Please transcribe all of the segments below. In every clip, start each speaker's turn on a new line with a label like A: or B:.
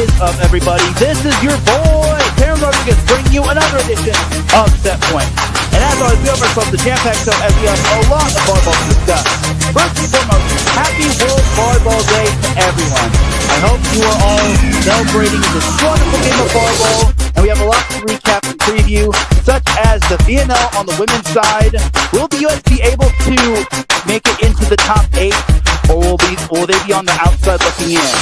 A: is up, everybody? This is your boy, Teran Rodriguez, bringing you another edition of Set Point. And as always, we have ourselves the jam-packed show as we have a lot of volleyball to discuss. First and foremost, happy World Volleyball Day to everyone. I hope you are all celebrating this wonderful game of volleyball. And we have a lot to recap and preview, such as the VNL on the women's side. Will the U.S. be able to make it into the top 8, or will they be on the outside looking in?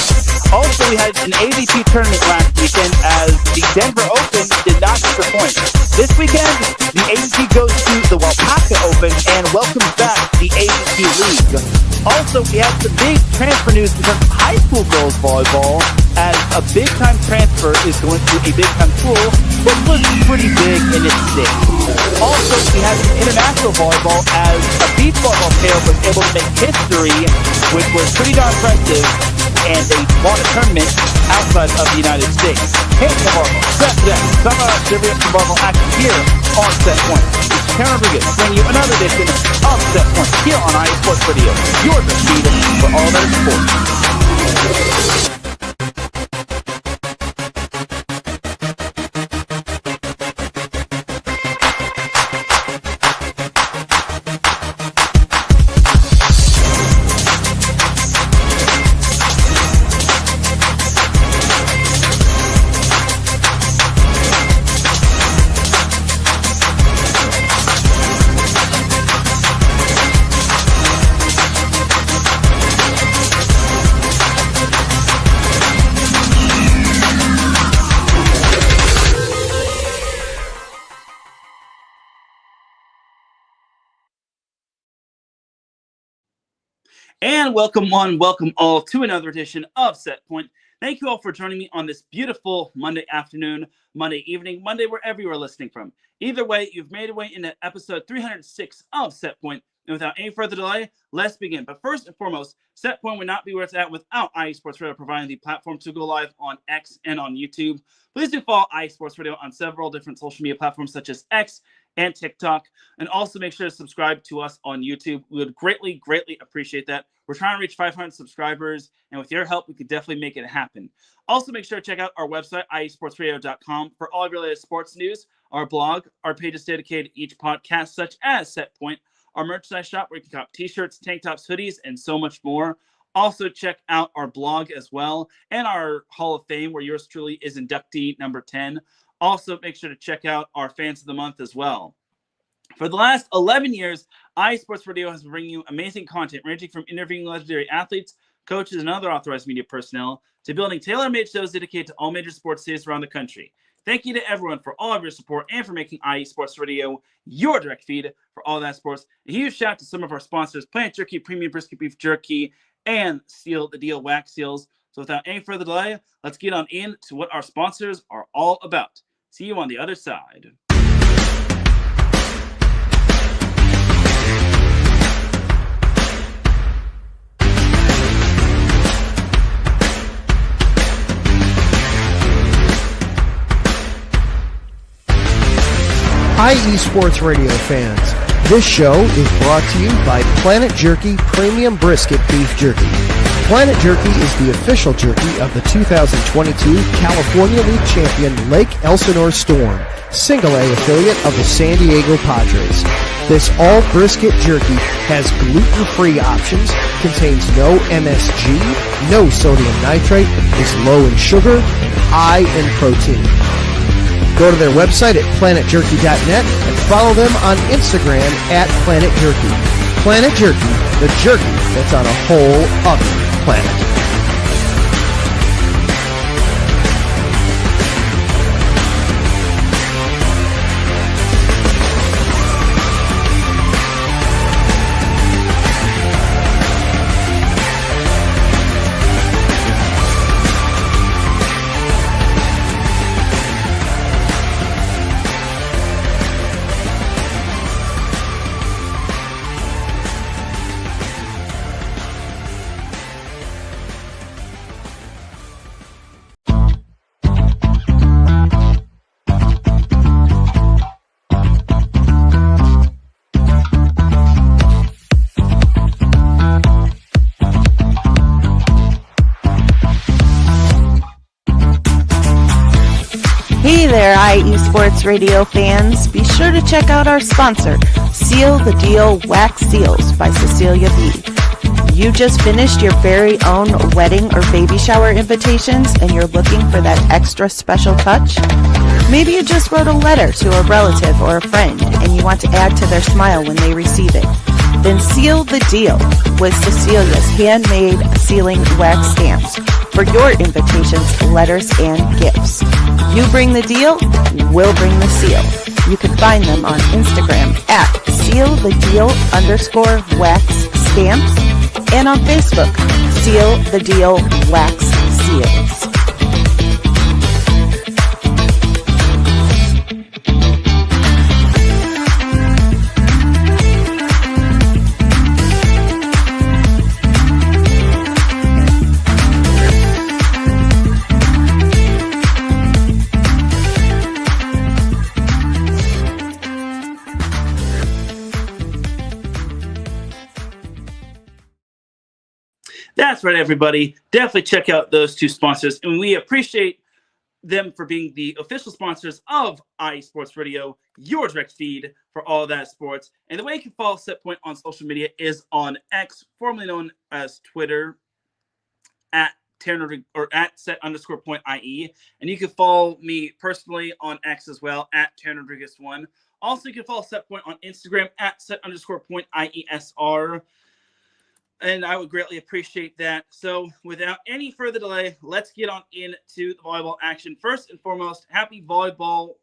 A: Also, we had an AVP tournament last weekend as the Denver Open did not disappoint. This weekend, the AVP goes to the Wapaka Open and welcomes back the AVP League. Also, we have some big transfer news in terms of high school girls volleyball, as a big-time transfer is going to a big-time school, but looks pretty big in its state. Also, we have some international volleyball as a beach volleyball player was able to make history, which was pretty darn impressive, and they won a tournament outside of the United States. Hey, volleyball, set that. Some of us volleyball action here on Set Point. It's Teran Rodriguez bringing you another edition of Set Point here on iSports Radio. Your feed for all that is sports. And welcome one, welcome all to another edition of Set Point. Thank you all for joining me on this beautiful Monday afternoon, Monday evening, Monday, wherever you are listening from. Either way, you've made your way into episode 306 of Set Point. And without any further delay, let's begin. But first and foremost, Set Point would not be where it's at without iSports Radio providing the platform to go live on X and on YouTube. Please do follow iSports Radio on several different social media platforms such as X and TikTok. And also make sure to subscribe to us on YouTube. We would greatly, greatly appreciate that. We're trying to reach 500 subscribers, and with your help, we could definitely make it happen. Also, make sure to check out our website, iesportsradio.com, for all of your latest sports news, our blog, our pages dedicated to each podcast, such as Set Point, our merchandise shop where you can cop t-shirts, tank tops, hoodies, and so much more. Also, check out our blog as well, and our Hall of Fame, where yours truly is inductee number 10. Also, make sure to check out our Fans of the Month as well. For the last 11 years, iSports Radio has been bringing you amazing content ranging from interviewing legendary athletes, coaches, and other authorized media personnel to building tailor-made shows dedicated to all major sports cities around the country. Thank you to everyone for all of your support and for making iSports Radio your direct feed for all that sports. A huge shout out to some of our sponsors, Planet Jerky, Premium Brisket Beef Jerky, and Seal the Deal Wax Seals. So without any further delay, let's get on in to what our sponsors are all about. See you on the other side.
B: Hi, eSports Radio fans. This show is brought to you by Planet Jerky Premium Brisket Beef Jerky. Planet Jerky is the official jerky of the 2022 California League champion Lake Elsinore Storm, Single-A affiliate of the San Diego Padres. This all-brisket jerky has gluten-free options, contains no MSG, no sodium nitrate, is low in sugar, and high in protein. Go to their website at planetjerky.net and follow them on Instagram at Planet Jerky. Planet Jerky, the jerky that's on a whole other planet.
C: there, IE Sports Radio fans. Be sure to check out our sponsor, Seal the Deal Wax Seals by Cecilia B. You just finished your very own wedding or baby shower invitations and you're looking for that extra special touch? Maybe you just wrote a letter to a relative or a friend and you want to add to their smile when they receive it. Then seal the deal with Cecilia's handmade sealing wax stamps for your invitations, letters, and gifts. You bring the deal, we'll bring the seal. You can find them on Instagram at sealthedeal_wax stamps and on Facebook, Seal the Deal Wax Seals.
A: That's right, everybody. Definitely check out those two sponsors. And we appreciate them for being the official sponsors of IE Sports Radio, your direct feed for all that sports. And the way you can follow Setpoint on social media is on X, formerly known as Twitter, at Teran or at set_point.ie. And you can follow me personally on X as well, at Teran Rodriguez 1. Also, you can follow Setpoint on Instagram at set_point.iesr. And I would greatly appreciate that. So without any further delay, let's get on into the volleyball action. First and foremost, happy World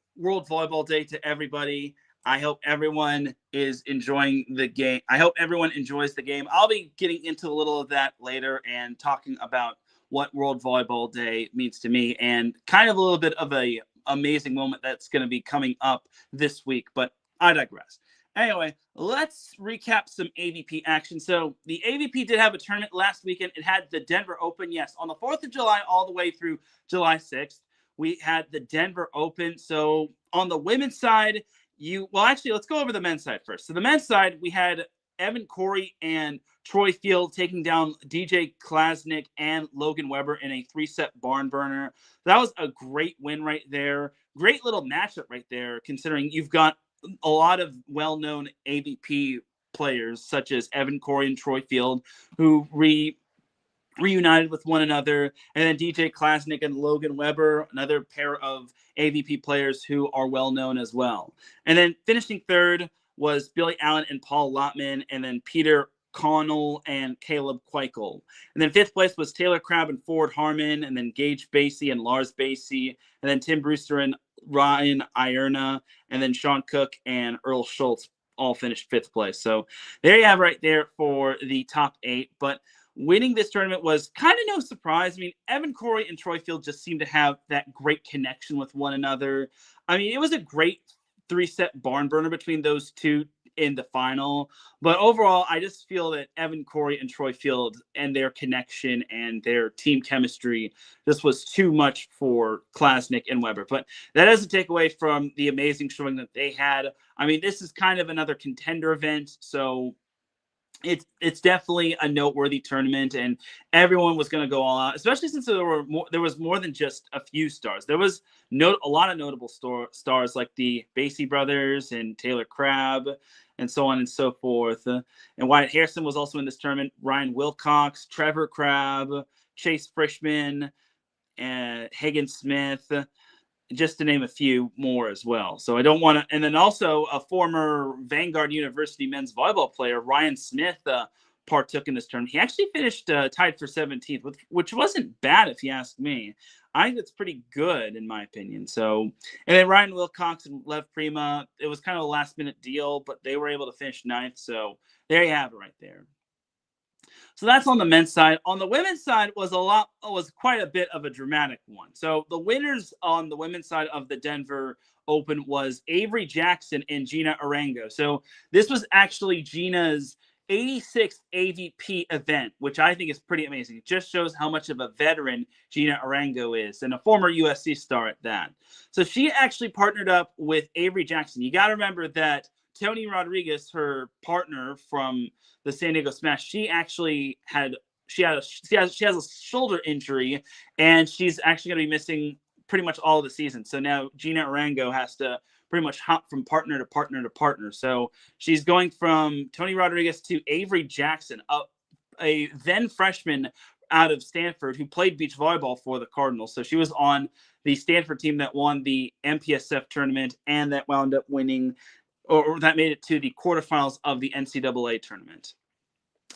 A: Volleyball Day to everybody. I hope everyone is enjoying the game. I hope everyone enjoys the game. I'll be getting into a little of that later and talking about what World Volleyball Day means to me and kind of a little bit of a amazing moment that's going to be coming up this week. But I digress. Anyway, let's recap some AVP action. So the AVP did have a tournament last weekend. It had the Denver Open. Yes, on the 4th of July all the way through July 6th, we had the Denver Open. So on the women's side, let's go over the men's side first. So the men's side, we had Evan Corey and Troy Field taking down DJ Klasnick and Logan Weber in a 3-set barn burner. That was a great win right there. Great little matchup right there, considering you've got a lot of well-known AVP players such as Evan Corey and Troy Field who reunited with one another, and then DJ Klasnick and Logan Weber, another pair of AVP players who are well-known as well. And then finishing third was Billy Allen and Paul Lottman, and then Peter Connell and Caleb Queichel. And then fifth place was Taylor Crabb and Ford Harmon, and then Gage Basie and Lars Basie, and then Tim Brewster and Ryan Ierna, and then Sean Cook and Earl Schultz all finished fifth place. So there you have right there for the top 8. But winning this tournament was kind of no surprise. I mean, Evan Corey and Troy Field just seemed to have that great connection with one another. I mean, it was a great 3-set barn burner between those two in the final. But overall, I just feel that Evan Corey and Troy Field and their connection and their team chemistry just was too much for Klasnick and Weber. But that doesn't take away from the amazing showing that they had. I mean, this is kind of another contender event, so it's definitely a noteworthy tournament, and everyone was going to go all out, especially since there was more than just a few stars. There was a lot of notable stars like the Basie brothers and Taylor Crabb and so on and so forth. And Wyatt Harrison was also in this tournament. Ryan Wilcox, Trevor Crabb, Chase Frischman, and Hagen Smith, just to name a few more as well. So I don't want to, and then also a former Vanguard University men's volleyball player, Ryan Smith, partook in this tournament. He actually finished tied for 17th, which wasn't bad if you ask me. I think that's pretty good in my opinion. So, and then Ryan Wilcox and Lev Prima, it was kind of a last minute deal, but they were able to finish 9th. So there you have it right there. So that's on the men's side. On the women's side was quite a bit of a dramatic one. So the winners on the women's side of the Denver Open was Avery Jackson and Gina Arango. So this was actually Gina's 86th AVP event, which I think is pretty amazing. It just shows how much of a veteran Gina Arango is, and a former USC star at that. So she actually partnered up with Avery Jackson. You got to remember that Teran Rodriguez, her partner from the San Diego Smash, she has a shoulder injury, and she's actually going to be missing pretty much all of the season. So now Gina Arango has to pretty much hop from partner to partner to partner. So she's going from Tony Rodriguez to Avery Jackson, a then freshman out of Stanford who played beach volleyball for the Cardinals. So she was on the Stanford team that won the MPSF tournament and that wound up winning, or that made it to the quarterfinals of the NCAA tournament.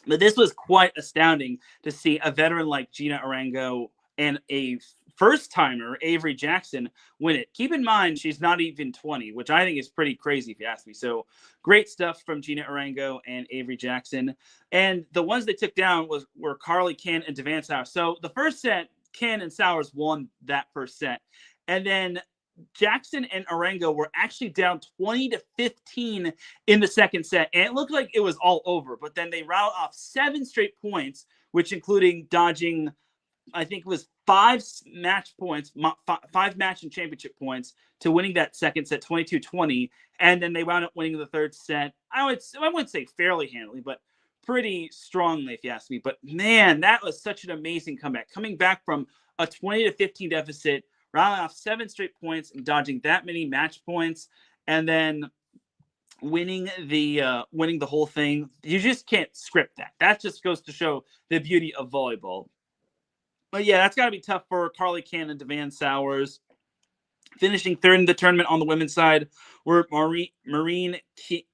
A: But this was quite astounding to see a veteran like Gina Arango and a first-timer, Avery Jackson, win it. Keep in mind, she's not even 20, which I think is pretty crazy if you ask me. So great stuff from Gina Arango and Avery Jackson. And the ones they took down were Carly Can and Devan Sowers. So the first set, Can and Sowers won that first set. And then Jackson and Arango were actually down 20-15 in the second set. And it looked like it was all over. But then they routed off 7 straight points, which including dodging, I think it was 5 match points, 5 match and championship points to winning that second set, 22-20. And then they wound up winning the third set. I wouldn't say fairly handily, but pretty strongly, if you ask me. But man, that was such an amazing comeback. Coming back from a 20-15 deficit, routing off 7 straight points and dodging that many match points, and then winning the whole thing. You just can't script that. That just goes to show the beauty of volleyball. But yeah, that's got to be tough for Carly Can and Devan Sowers. Finishing third in the tournament on the women's side were Maureen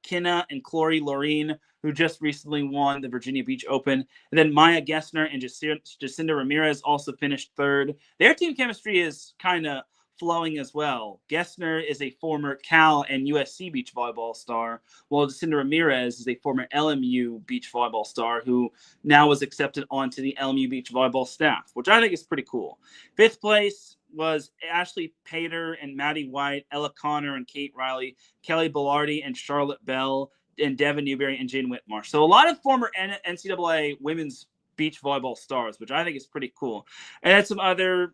A: Kinna and Chloe Loreen, who just recently won the Virginia Beach Open. And then Maya Gessner and Jacinda Ramirez also finished third. Their team chemistry is kind of flowing as well. Gessner is a former Cal and USC beach volleyball star, while Jacinda Ramirez is a former LMU beach volleyball star who now was accepted onto the LMU beach volleyball staff, which I think is pretty cool. Fifth place was Ashley Pater and Maddie White, Ella Connor and Kate Riley, Kelly Bellardi and Charlotte Bell, and Devin Newberry and Jane Whitmarsh. So a lot of former NCAA women's beach volleyball stars, which I think is pretty cool. And then some other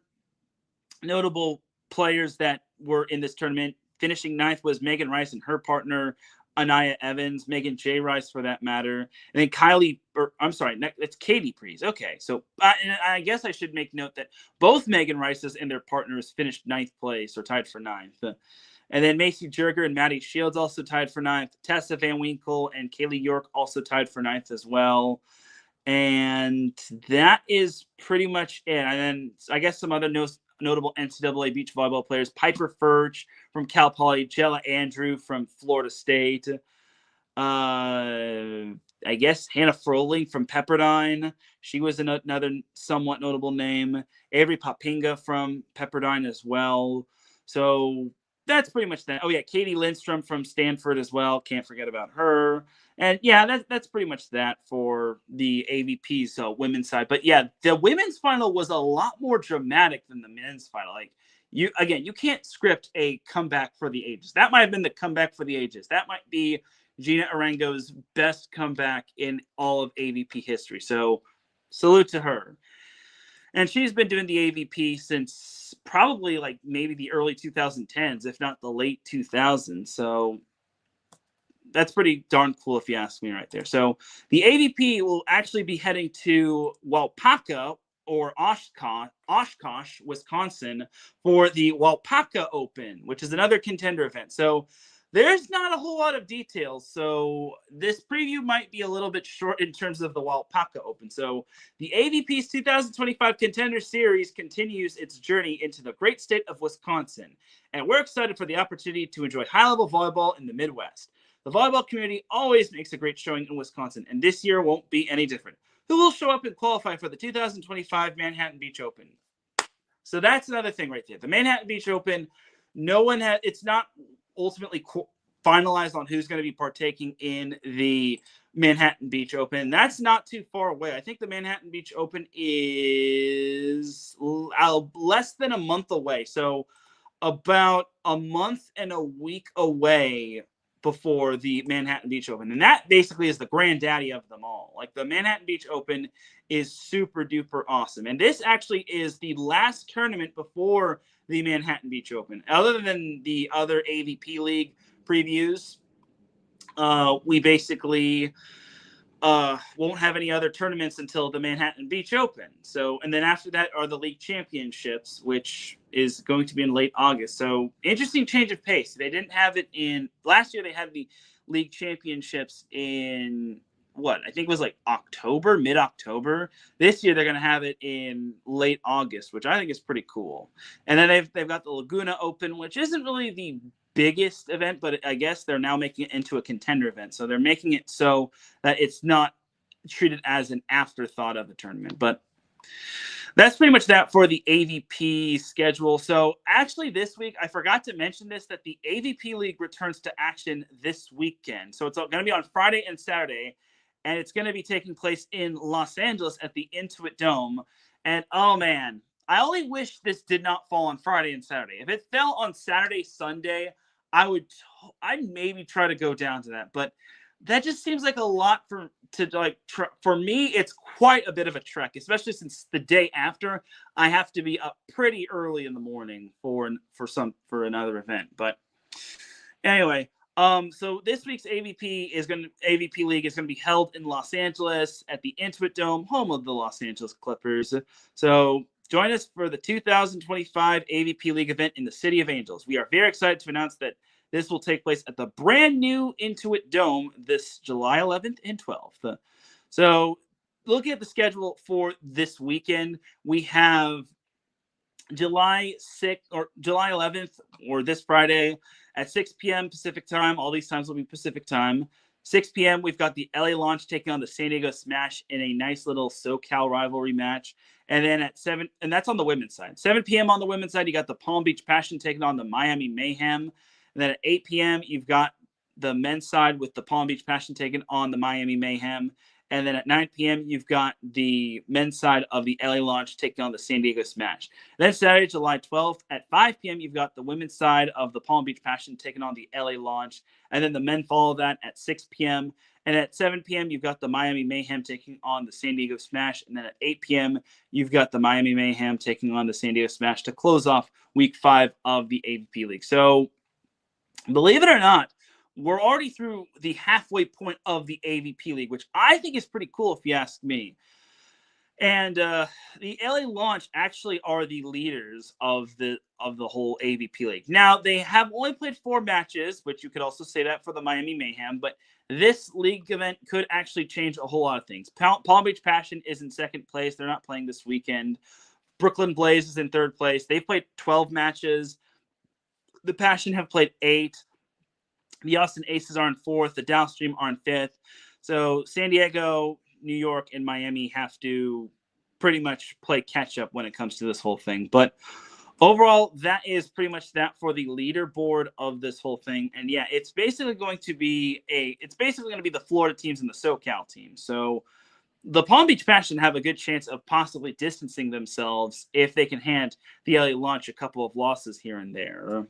A: notable players that were in this tournament. Finishing ninth was Megan Rice and her partner, Anaya Evans, Megan J. Rice for that matter. And then it's Katie Prees. Okay, so and I guess I should make note that both Megan Rices and their partners finished ninth place or tied for ninth. And then Macy Jerger and Maddie Shields also tied for ninth. Tessa Van Winkle and Kaylee York also tied for ninth as well. And that is pretty much it. And then I guess some other notable NCAA beach volleyball players: Piper Furch from Cal Poly, Jella Andrew from Florida State, I guess Hannah Froling from Pepperdine. She was another somewhat notable name. Avery Papinga from Pepperdine as well. So that's pretty much that. Oh yeah, Katie Lindstrom from Stanford as well. Can't forget about her. And yeah, that's pretty much that for the AVP's women's side. But yeah, the women's final was a lot more dramatic than the men's final. Like you can't script a comeback for the ages. That might have been the comeback for the ages. That might be Gina Arango's best comeback in all of AVP history. So salute to her. And she's been doing the AVP since probably like maybe the early 2010s, if not the late 2000s. So that's pretty darn cool if you ask me right there. So the AVP will actually be heading to Waupaca or Oshkosh, Wisconsin for the Waupaca Open, which is another contender event. So there's not a whole lot of details, so this preview might be a little bit short in terms of the Waupaca Open. So the AVP's 2025 Contender Series continues its journey into the great state of Wisconsin, and we're excited for the opportunity to enjoy high-level volleyball in the Midwest. The volleyball community always makes a great showing in Wisconsin, and this year won't be any different. Who will show up and qualify for the 2025 Manhattan Beach Open? So that's another thing right there. The Manhattan Beach Open, it's not ultimately finalized on who's going to be partaking in the Manhattan Beach Open. That's not too far away. I think the Manhattan Beach Open is less than a month away. So about a month and a week away before the Manhattan Beach Open. And that basically is the granddaddy of them all. Like the Manhattan Beach Open is super duper awesome. And this actually is the last tournament before the Manhattan Beach Open. Other than the other AVP League previews, we basically won't have any other tournaments until the Manhattan Beach Open. So, and then after that are the league championships, which is going to be in late August. So, interesting change of pace. They didn't have it in last year. They had the league championships in what I think was like October, mid-October. This year they're going to have it in late August, which I think is pretty cool. And then they've got the Laguna Open, which isn't really the biggest event, but I guess they're now making it into a contender event. So they're making it so that it's not treated as an afterthought of a tournament. But that's pretty much that for the AVP schedule. So actually this week, I forgot to mention this, that the AVP League returns to action this weekend. So it's going to be on Friday and Saturday, and it's going to be taking place in Los Angeles at the Intuit Dome. And oh man, I only wish this did not fall on Friday and Saturday. If it fell on Saturday, Sunday, I'd maybe try to go down to that. But that just seems like a lot for me. It's quite a bit of a trek, especially since the day after I have to be up pretty early in the morning for another event. But anyway, so this week's AVP League is going to be held in Los Angeles at the Intuit Dome, home of the Los Angeles Clippers. So join us for the 2025 AVP League event in the City of Angels. We are very excited to announce that this will take place at the brand new Intuit Dome this July 11th and 12th. So looking at the schedule for this weekend, we have July 6th or July 11th, or this Friday at 6 p.m. Pacific time. All these times will be Pacific time. 6 p.m. we've got the LA Launch taking on the San Diego Smash in a nice little SoCal rivalry match. And then at 7, and that's on the women's side. 7 p.m. on the women's side, you got the Palm Beach Passion taking on the Miami Mayhem. And then at 8 p.m., you've got the men's side with the Palm Beach Passion taking on the Miami Mayhem. And then at 9 p.m., you've got the men's side of the LA Launch taking on the San Diego Smash. Then Saturday, July 12th, at 5 p.m., you've got the women's side of the Palm Beach Passion taking on the LA Launch. And then the men follow that at 6 p.m. And at 7 p.m., you've got the Miami Mayhem taking on the San Diego Smash. And then at 8 p.m., you've got the Miami Mayhem taking on the San Diego Smash to close off week 5 of the AVP League. So believe it or not, we're already through the halfway point of the AVP League, which I think is pretty cool if you ask me. And the LA Launch actually are the leaders of the whole AVP League. Now, they have only played 4 matches, which you could also say that for the Miami Mayhem, but this league event could actually change a whole lot of things. Palm Beach Passion is in second place. They're not playing this weekend. Brooklyn Blaze is in third place. They've played 12 matches. The Passion have played 8. The Austin Aces are in 4th. The Dallas Stream are in 5th. So San Diego, New York, and Miami have to pretty much play catch up when it comes to this whole thing. But overall, that is pretty much that for the leaderboard of this whole thing. And yeah, it's basically going to be the Florida teams and the SoCal teams. So the Palm Beach Passion have a good chance of possibly distancing themselves if they can hand the LA Launch a couple of losses here and there.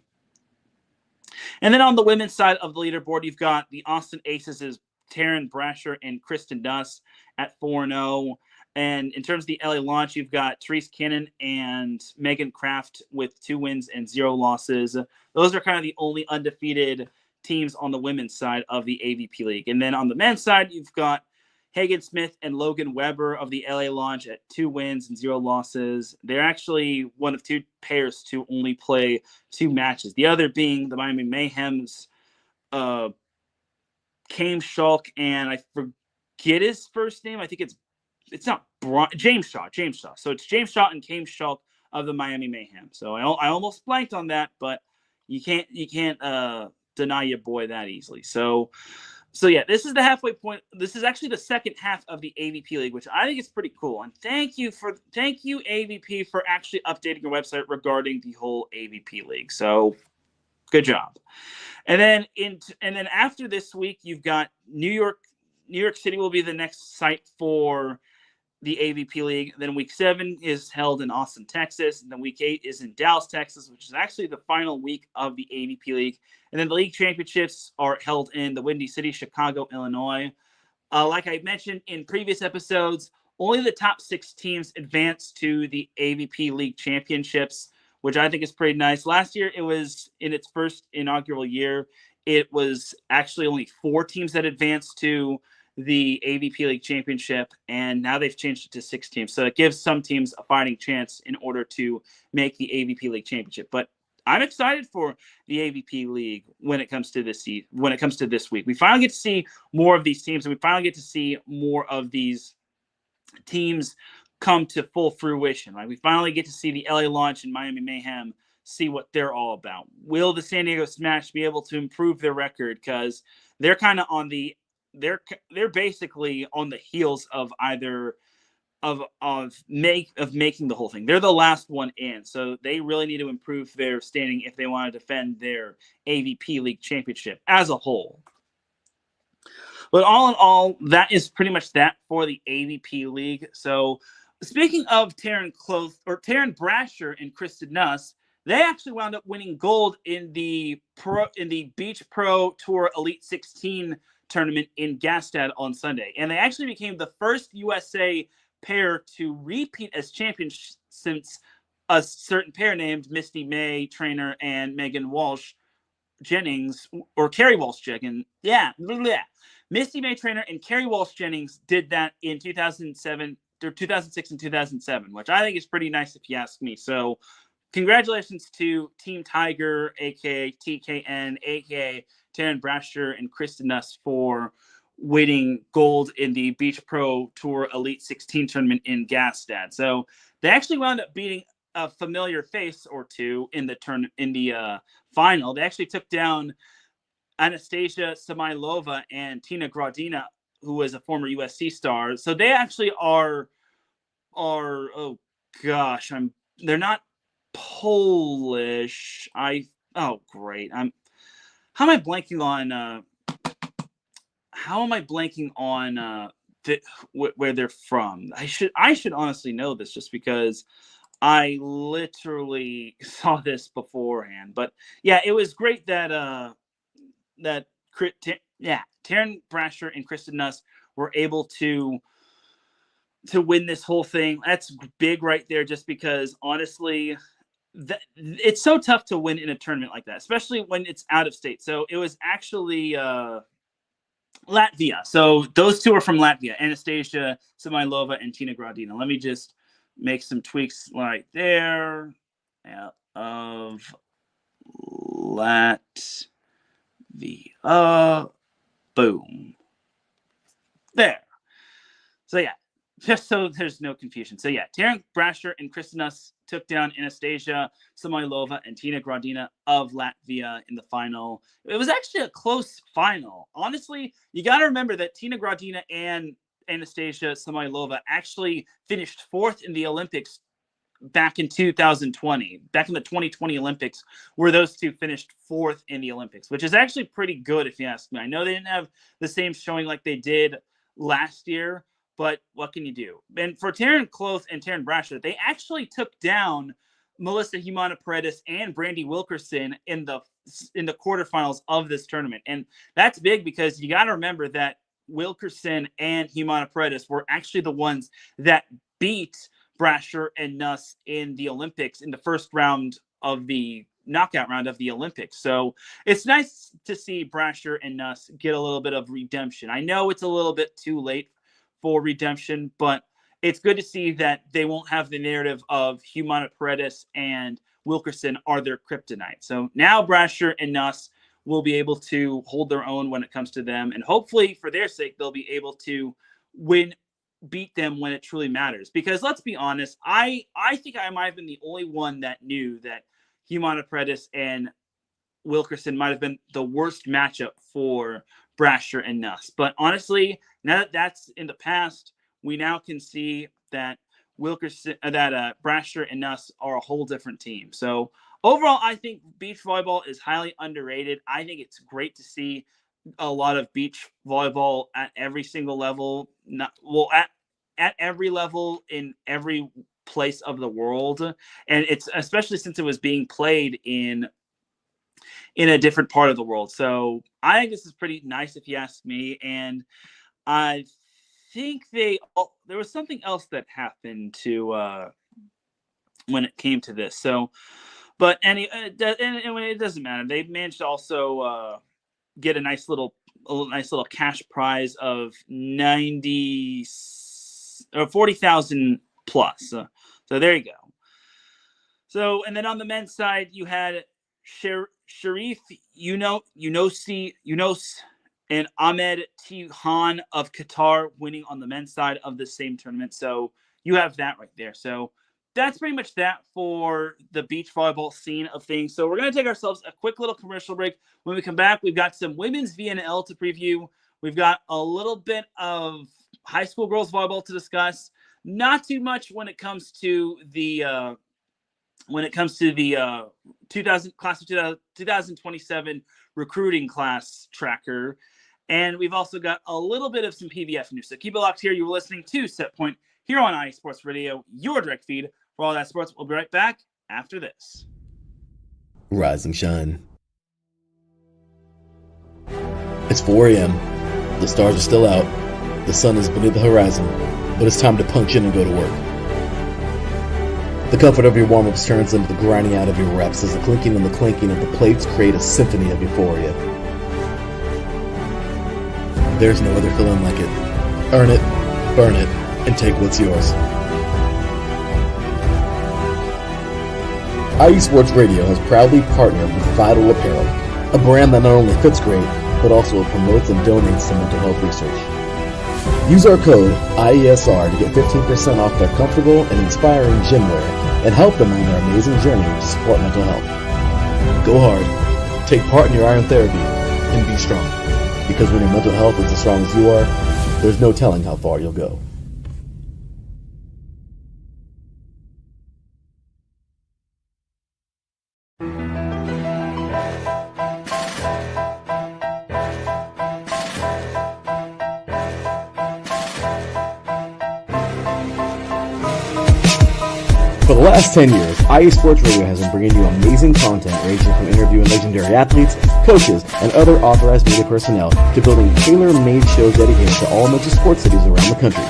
A: And then on the women's side of the leaderboard, you've got the Austin Aces' Taryn Brasher and Kristen Duss at 4-0. And in terms of the LA Launch, you've got Therese Cannon and Megan Kraft with 2 wins and 0 losses. Those are kind of the only undefeated teams on the women's side of the AVP League. And then on the men's side, you've got Hagen Smith and Logan Weber of the LA Launch at 2 wins and 0 losses. They're actually one of 2 pairs to only play 2 matches. The other being the Miami Mayhem's Kame Shulk, and I forget his first name. I think it's not James Shaw. So it's James Shaw and Kame Shulk of the Miami Mayhem. So I almost blanked on that, but you can't deny your boy that easily. So yeah, this is the halfway point. This is actually the second half of the AVP League, which I think is pretty cool. And thank you AVP for actually updating your website regarding the whole AVP League. So good job. And then after this week, you've got New York City will be the next site for the AVP League. Then week 7 is held in Austin, Texas. And then week 8 is in Dallas, Texas, which is actually the final week of the AVP League. And then the league championships are held in the Windy City, Chicago, Illinois. Like I mentioned in previous episodes, only the top 6 teams advance to the AVP League championships, which I think is pretty nice. Last year, it was in its first inaugural year. It was actually only 4 teams that advanced to the AVP League Championship, and now they've changed it to 6 teams. So it gives some teams a fighting chance in order to make the AVP League Championship. But I'm excited for the AVP League when it comes to this week. We finally get to see more of these teams, and we finally get to see more of these teams come to full fruition. Right? We finally get to see the LA Launch and Miami Mayhem see what they're all about. Will the San Diego Smash be able to improve their record? Because they're kind of on the they're basically on the heels of either of making the whole thing. They're the last one in, so they really need to improve their standing if they want to defend their AVP League Championship as a whole. But all in all, that is pretty much that for the AVP League. So speaking of Teran Brasher and Kristen Nuss, they actually wound up winning gold in the Beach Pro Tour Elite 16 tournament in Gastad on Sunday. And they actually became the first USA pair to repeat as champions since a certain pair named Misty May Trainer and Megan Walsh Jennings, or Carrie Walsh Jennings. Yeah. Misty May Trainer and Carrie Walsh Jennings did that in 2007 or 2006 and 2007, which I think is pretty nice if you ask me. So congratulations to Team Tiger, aka TKN, aka Teran Brasher and Kristen Nuss for winning gold in the Beach Pro Tour Elite 16 tournament in Gastad. So they actually wound up beating a familiar face or two in the final. They actually took down Anastasia Samailova and Tina Gradina, who was a former USC star. So they actually are oh gosh, they're not Polish. Great. How am I blanking on where they're from? I should honestly know this just because I literally saw this beforehand. But yeah, it was great that Teran Brasher and Kristen Nuss were able to win this whole thing. That's big right there, just because honestly, it's so tough to win in a tournament like that, especially when it's out of state. So it was actually Latvia. So those two are from Latvia, Anastasia Samailova and Tina Gradina. Let me just make some tweaks right there of Latvia. Boom. There. So yeah, just so there's no confusion. So yeah, Teran Brasher and Kristen Nuss took down Anastasia Samailova and Tina Gradina of Latvia in the final. It was actually a close final. Honestly, you got to remember that Tina Gradina and Anastasia Samailova actually finished 4th in the Olympics back in 2020, back in the 2020 Olympics, where those two finished 4th in the Olympics, which is actually pretty good if you ask me. I know they didn't have the same showing like they did last year, but what can you do? And for Teran Kloth and Teran Brasher, they actually took down Melissa Humana-Paredes and Brandy Wilkerson in the quarterfinals of this tournament. And that's big because you got to remember that Wilkerson and Humana-Paredes were actually the ones that beat Brasher and Nuss in the Olympics in the first round of the knockout round of the Olympics. So it's nice to see Brasher and Nuss get a little bit of redemption. I know it's a little bit too late for redemption, but it's good to see that they won't have the narrative of Humana-Paredes and Wilkerson are their kryptonite. So now Brasher and Nuss will be able to hold their own when it comes to them, and hopefully for their sake they'll be able to beat them when it truly matters. Because let's be honest, I think I might have been the only one that knew that Humana-Paredes and Wilkerson might have been the worst matchup for Brasher and Nuss. But honestly, now that that's in the past, we now can see that Brasher and Nuss are a whole different team. So overall, I think beach volleyball is highly underrated. I think it's great to see a lot of beach volleyball at every single level, at every level in every place of the world. And it's especially since it was being played in a different part of the world. So I think this is pretty nice if you ask me. And I think there was something else that happened to when it came to this. So, but it doesn't matter. They managed to also get a nice little nice little cash prize of 40,000 plus. So there you go. So, and then on the men's side, you had Sharif Younos and Ahmed Tihan of Qatar winning on the men's side of the same tournament. So you have that right there. So that's pretty much that for the beach volleyball scene of things. So we're going to take ourselves a quick little commercial break. When we come back, we've got some women's VNL to preview. We've got a little bit of high school girls volleyball to discuss. Not too much when it comes to the 2027 recruiting class tracker. And we've also got a little bit of some PVF news. So keep it locked here. You're listening to Set Point here on IE Sports Radio, your direct feed for all that sports. We'll be right back after this.
D: Rise and shine. It's 4 a.m. The stars are still out. The sun is beneath the horizon. But it's time to punch in and go to work. The comfort of your warm-ups turns into the grinding out of your reps as the clinking and the clanking of the plates create a symphony of euphoria. There's no other feeling like it. Earn it, burn it, and take what's yours. IE Sports Radio has proudly partnered with Vital Apparel, a brand that not only fits great, but also promotes and donates to mental health research. Use our code IESR to get 15% off their comfortable and inspiring gym wear and help them on their amazing journey to support mental health. Go hard, take part in your iron therapy, and be strong. Because when your mental health is as strong as you are, there's no telling how far you'll go. For the last 10 years, IE Sports Radio has been bringing you amazing content ranging from interviewing legendary athletes, coaches, and other authorized media personnel to building tailor-made shows dedicated to all major sports cities around the country.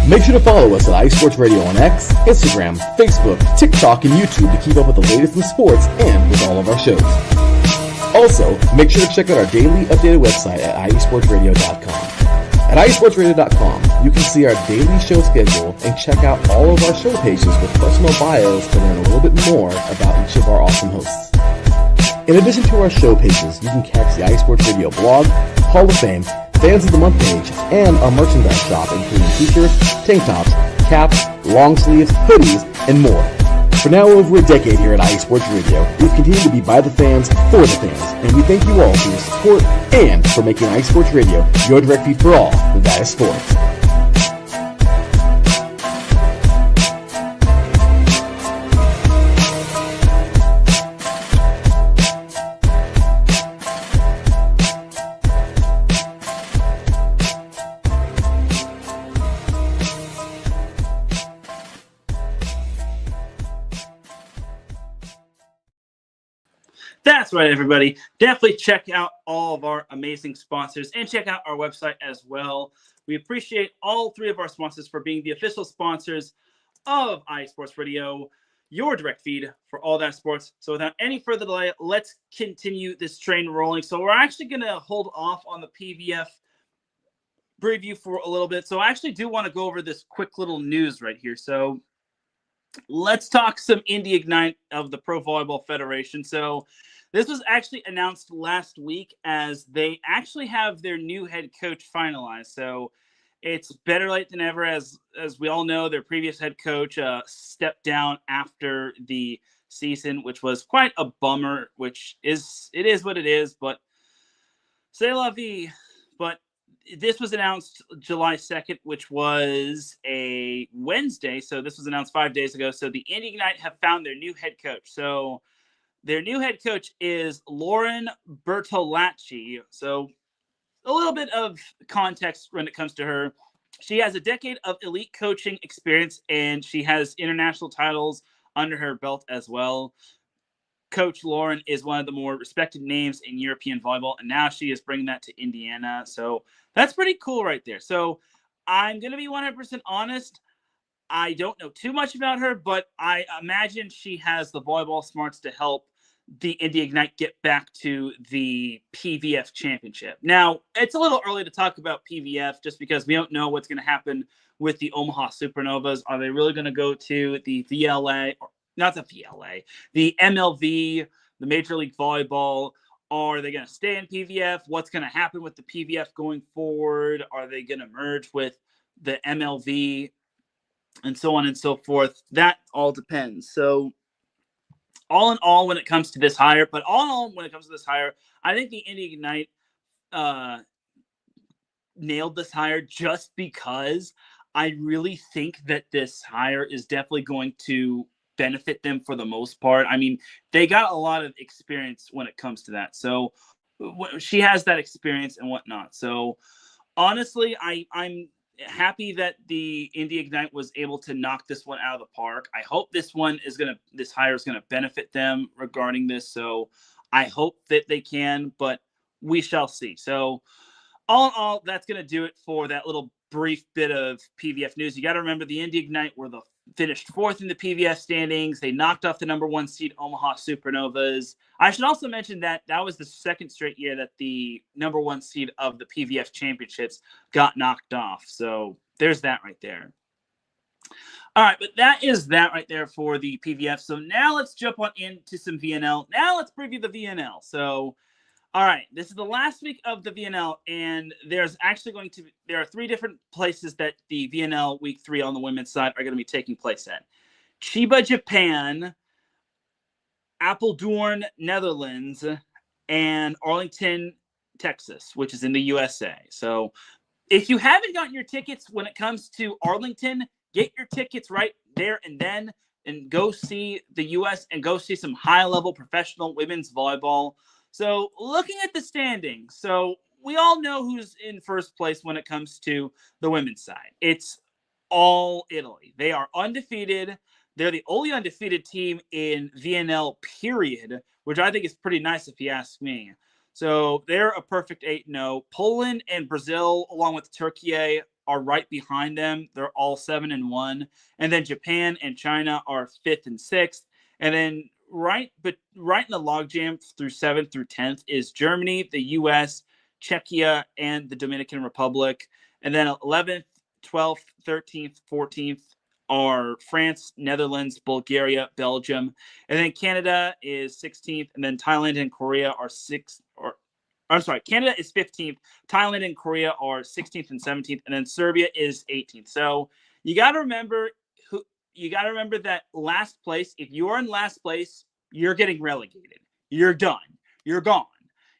D: Make sure to follow us at IE Sports Radio on X, Instagram, Facebook, TikTok, and YouTube to keep up with the latest in sports and with all of our shows. Also, make sure to check out our daily updated website at iesportsradio.com. At iesportsradio.com, you can see our daily show schedule and check out all of our show pages with personal bios to learn a little bit more about each of our awesome hosts. In addition to our show pages, you can catch the IE Sports Radio blog, Hall of Fame, Fans of the Month page, and our merchandise shop including t-shirts, tank tops, caps, long sleeves, hoodies, and more. For now over a decade here at IE Sports Radio, we've continued to be by the fans, for the fans, and we thank you all for your support and for making IE Sports Radio your direct feed for all that is sports.
A: That's right, everybody. Definitely check out all of our amazing sponsors and check out our website as well. We appreciate all three of our sponsors for being the official sponsors of IE Sports Radio, your direct feed for all that sports. So without any further delay, let's continue this train rolling. So we're actually going to hold off on the PVF preview for a little bit. So I actually do want to go over this quick little news right here. So let's talk some Indy Ignite of the Pro Volleyball Federation. So this was actually announced last week as they actually have their new head coach finalized. So it's better late than ever. As we all know, their previous head coach stepped down after the season, which was quite a bummer, it is what it is, but c'est la vie. But this was announced July 2nd, which was a Wednesday. So this was announced 5 days ago. So the Indy Ignite have found their new head coach. So their new head coach is Lauren Bertolacci. So a little bit of context when it comes to her. She has a decade of elite coaching experience, and she has international titles under her belt as well. Coach Lauren is one of the more respected names in European volleyball, and now she is bringing that to Indiana. So that's pretty cool right there. So I'm going to be 100% honest. I don't know too much about her, but I imagine she has the volleyball smarts to help the Indy Ignite get back to the PVF championship. Now, it's a little early to talk about PVF just because we don't know what's going to happen with the Omaha Supernovas. Are they really going to go to the VLA, or not the VLA, the MLV, the Major League Volleyball? Are they going to stay in PVF? What's going to happen with the PVF going forward? Are they going to merge with the MLV and so on and so forth? That all depends. So all in all, when it comes to this hire, I think the Indy Ignite nailed this hire just because I really think that this hire is definitely going to benefit them for the most part. I mean, they got a lot of experience when it comes to that. So she has that experience and whatnot. So honestly, I'm happy that the Indy Ignite was able to knock this one out of the park. I hope this hire is gonna benefit them regarding this. So I hope that they can, but we shall see. So all in all, that's gonna do it for that little brief bit of PVF news. You got to remember the Indy Ignite finished fourth in the PVF standings. They knocked off the number 1 seed Omaha Supernovas. I should also mention that was the second straight year that the number 1 seed of the PVF championships got knocked off. So there's that right there. All right, but that is that right there for the PVF. So now let's jump on into some VNL. Now let's preview the VNL. So all right, this is the last week of the VNL, and there are 3 different places that the VNL Week 3 on the women's side are going to be taking place at. Chiba, Japan, Apeldoorn, Netherlands, and Arlington, Texas, which is in the USA. So if you haven't gotten your tickets when it comes to Arlington, get your tickets right there and then, and go see the US and go see some high-level professional women's volleyball. So looking at the standings, so we all know who's in first place when it comes to the women's side. It's all Italy. They are undefeated. They're the only undefeated team in VNL period, which I think is pretty nice if you ask me. So they're a perfect 8-0. Poland and Brazil, along with Turkey, are right behind them. They're all 7-1. And then Japan and China are 5th and 6th. And then right in the logjam through 7th through 10th is Germany, the US, Czechia, and the Dominican Republic. And then 11th, 12th, 13th, 14th are France, Netherlands, Bulgaria, Belgium. And then Canada is 16th, and then Thailand and Korea are Canada is 15th, Thailand and Korea are 16th and 17th, and then Serbia is 18th. So you got to remember that last place, if you're in last place, you're getting relegated. You're done. You're gone.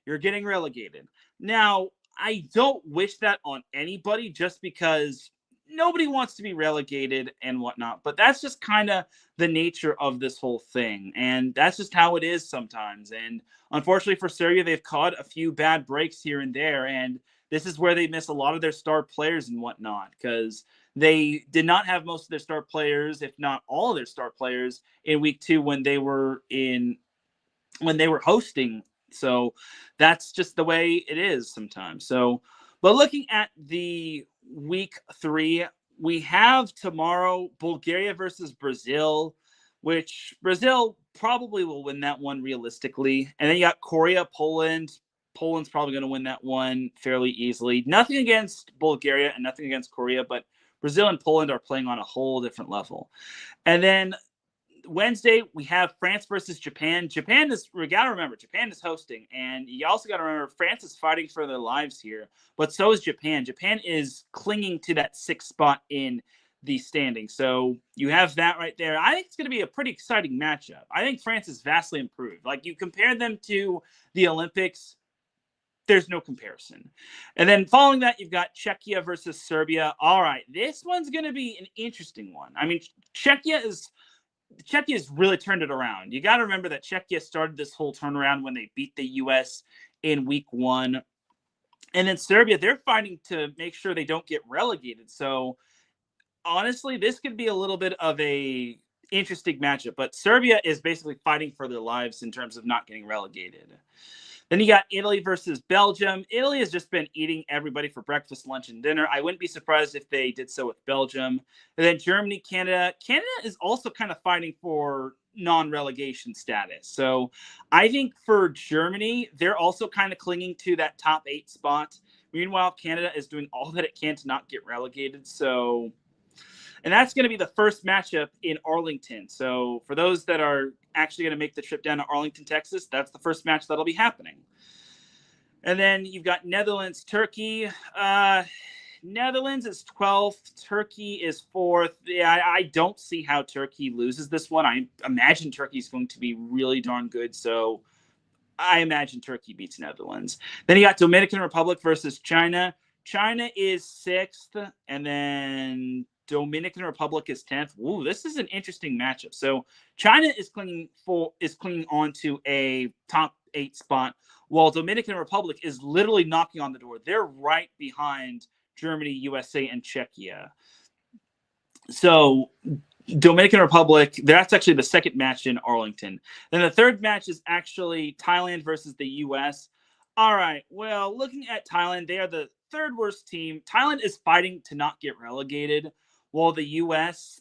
A: You're getting relegated. Now, I don't wish that on anybody just because nobody wants to be relegated and whatnot, but that's just kind of the nature of this whole thing. And that's just how it is sometimes. And unfortunately for Serbia, they've caught a few bad breaks here and there. And this is where they miss a lot of their star players and whatnot, because they did not have most of their star players, if not all of their star players, in week 2 when they were hosting. So that's just the way it is sometimes. So, but looking at the week 3, we have tomorrow Bulgaria versus Brazil, which Brazil probably will win that one realistically. And then you got Korea, Poland. Poland's probably going to win that one fairly easily. Nothing against Bulgaria and nothing against Korea, but Brazil and Poland are playing on a whole different level. And then Wednesday, we have France versus Japan. We got to remember, Japan is hosting. And you also got to remember, France is fighting for their lives here. But so is Japan. Japan is clinging to that 6th spot in the standing. So you have that right there. I think it's going to be a pretty exciting matchup. I think France is vastly improved. Like, you compare them to the Olympics, there's no comparison. And then following that, you've got Czechia versus Serbia. All right, this one's going to be an interesting one. I mean, Czechia's really turned it around. You got to remember that Czechia started this whole turnaround when they beat the U.S. in week 1. And then Serbia, they're fighting to make sure they don't get relegated. So honestly, this could be a little bit of a interesting matchup. But Serbia is basically fighting for their lives in terms of not getting relegated. Then you got Italy versus Belgium. Italy has just been eating everybody for breakfast, lunch, and dinner. I wouldn't be surprised if they did so with Belgium. And then Germany, Canada. Canada is also kind of fighting for non-relegation status. So I think for Germany, they're also kind of clinging to that top 8 spot. Meanwhile, Canada is doing all that it can to not get relegated. So, and that's going to be the first matchup in Arlington. So for those that are actually going to make the trip down to Arlington, Texas, that's the first match that'll be happening. And then you've got Netherlands, Turkey. Netherlands is 12th. Turkey is 4th. Yeah, I don't see how Turkey loses this one. I imagine Turkey is going to be really darn good. So I imagine Turkey beats Netherlands. Then you got Dominican Republic versus China. China is 6th. And then Dominican Republic is 10th. Ooh, this is an interesting matchup. So China is clinging on to a top 8 spot, while Dominican Republic is literally knocking on the door. They're right behind Germany, USA, and Czechia. So Dominican Republic, that's actually the second match in Arlington. Then the third match is actually Thailand versus the U.S. All right, well, looking at Thailand, they are the third worst team. Thailand is fighting to not get relegated, while the U.S.,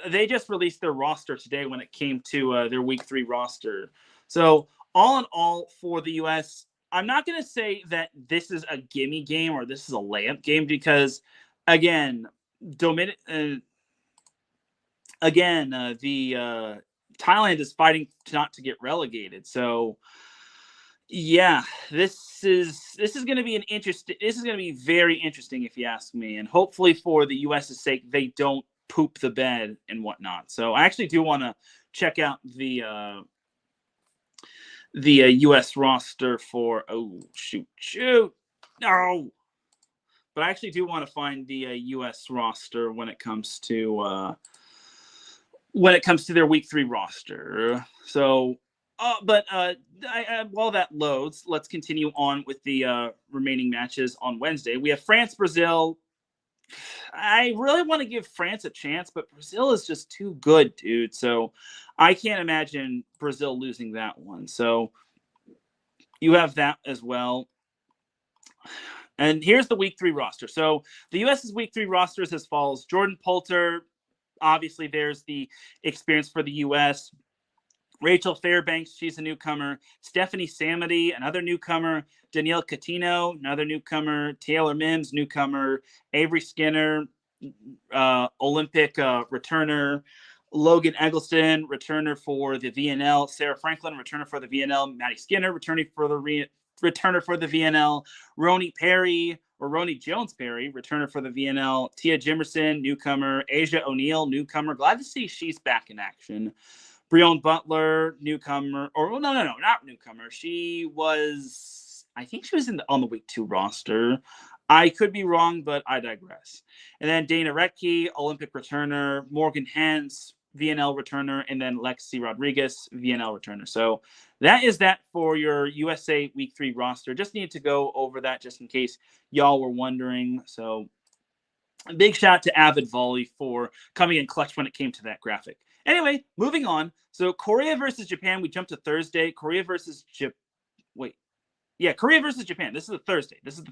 A: they just released their roster today when it came to their Week 3 roster. So all in all, for the U.S., I'm not going to say that this is a gimme game or this is a layup game because, again, Thailand is fighting not to get relegated. So, yeah, this is going to be very interesting if you ask me. And hopefully for the U.S.'s sake, they don't poop the bed and whatnot. So I actually do want to check out the U.S. roster for no. But I actually do want to find the U.S. roster when it comes to their Week 3 roster. So, while that loads, let's continue on with the remaining matches on Wednesday. We have France, Brazil. I really want to give France a chance, but Brazil is just too good, dude. So I can't imagine Brazil losing that one. So you have that as well. And here's the Week 3 roster. So the U.S.'s Week 3 roster is as follows. Jordan Poulter, obviously there's the experience for the U.S. Rachel Fairbanks, she's a newcomer. Stephanie Samity, another newcomer. Danielle Catino, another newcomer. Taylor Mims, newcomer. Avery Skinner, Olympic returner. Logan Eggleston, returner for the VNL. Sarah Franklin, returner for the VNL. Maddie Skinner, returner for the VNL. Roni Jones-Perry, returner for the VNL. Tia Jimerson, newcomer. Asia O'Neill, newcomer. Glad to see she's back in action. Breon Butler, newcomer. Or no, not newcomer. I think she was on the Week 2 roster. I could be wrong, but I digress. And then Dana Retke, Olympic returner. Morgan Hens, VNL returner. And then Lexi Rodriguez, VNL returner. So that is that for your USA Week 3 roster. Just needed to go over that just in case y'all were wondering. So a big shout out to Avid Volley for coming in clutch when it came to that graphic. Anyway, moving on. So Korea versus Japan. We jumped to Thursday. Korea versus Japan. This is the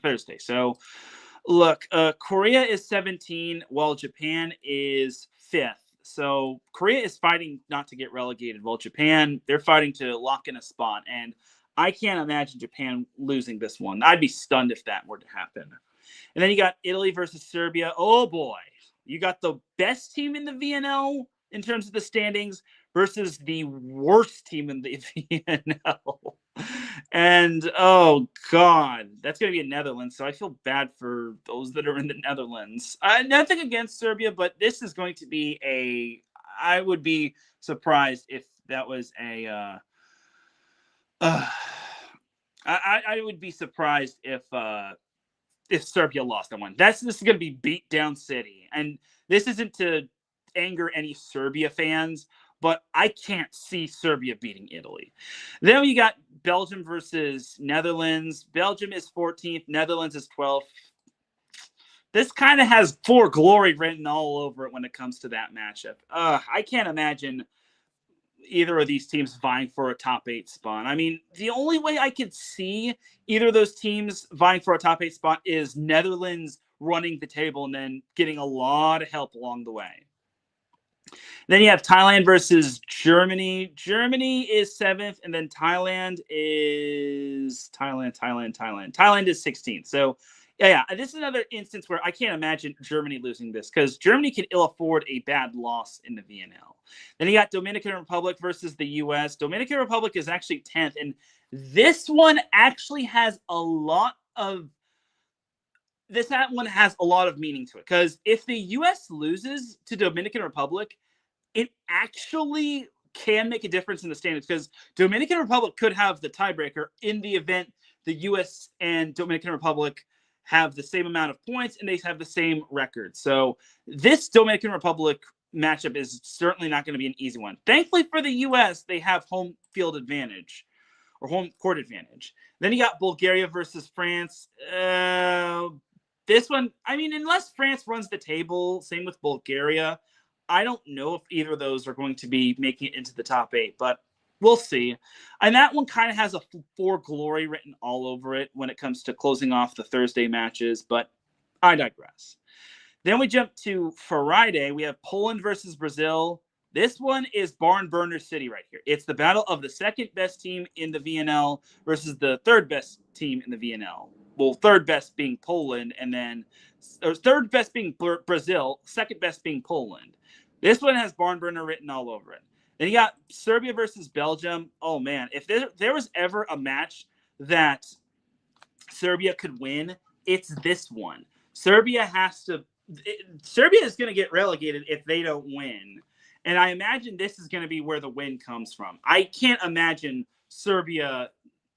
A: Thursday. So look, Korea is 17 while Japan is 5th. So Korea is fighting not to get relegated while Japan, they're fighting to lock in a spot. And I can't imagine Japan losing this one. I'd be stunned if that were to happen. And then you got Italy versus Serbia. Oh boy. You got the best team in the VNL in terms of the standings versus the worst team in the VNL. And, oh, God, that's going to be in Netherlands, so I feel bad for those that are in the Netherlands. Nothing against Serbia, but this is going to be I would be surprised if that was I would be surprised if Serbia lost that one. This is going to be beat down city. And this isn't to anger any Serbia fans, but I can't see Serbia beating Italy. Then we got Belgium versus Netherlands. Belgium is 14th. Netherlands is 12th. This kind of has For Glory written all over it when it comes to that matchup. I can't imagine either of these teams vying for a top 8 spot. I mean, the only way I could see either of those teams vying for a top 8 spot is Netherlands running the table and then getting a lot of help along the way. Then you have Thailand versus Germany. Germany is 7th, and then Thailand is Thailand is 16th. So, yeah, this is another instance where I can't imagine Germany losing this because Germany can ill afford a bad loss in the VNL. Then you got Dominican Republic versus the U.S. Dominican Republic is actually 10th, and this one actually has a lot of meaning to it because if the U.S. loses to Dominican Republic, it actually can make a difference in the standings because Dominican Republic could have the tiebreaker in the event the U.S. and Dominican Republic have the same amount of points and they have the same record. So this Dominican Republic matchup is certainly not going to be an easy one. Thankfully for the U.S., they have home field advantage or home court advantage. Then you got Bulgaria versus France. This one, I mean, unless France runs the table, same with Bulgaria, I don't know if either of those are going to be making it into the top 8, but we'll see. And that one kind of has a for glory written all over it when it comes to closing off the Thursday matches, but I digress. Then we jump to Friday. We have Poland versus Brazil. This one is barn burner city right here. It's the battle of the second best team in the VNL versus the third best team in the VNL. Well, third best being Poland, and then third best being Brazil, second best being Poland. This one has barn burner written all over it. Then you got Serbia versus Belgium. Oh, man. If there was ever a match that Serbia could win, it's this one. Serbia is going to get relegated if they don't win. And I imagine this is going to be where the win comes from. I can't imagine Serbia.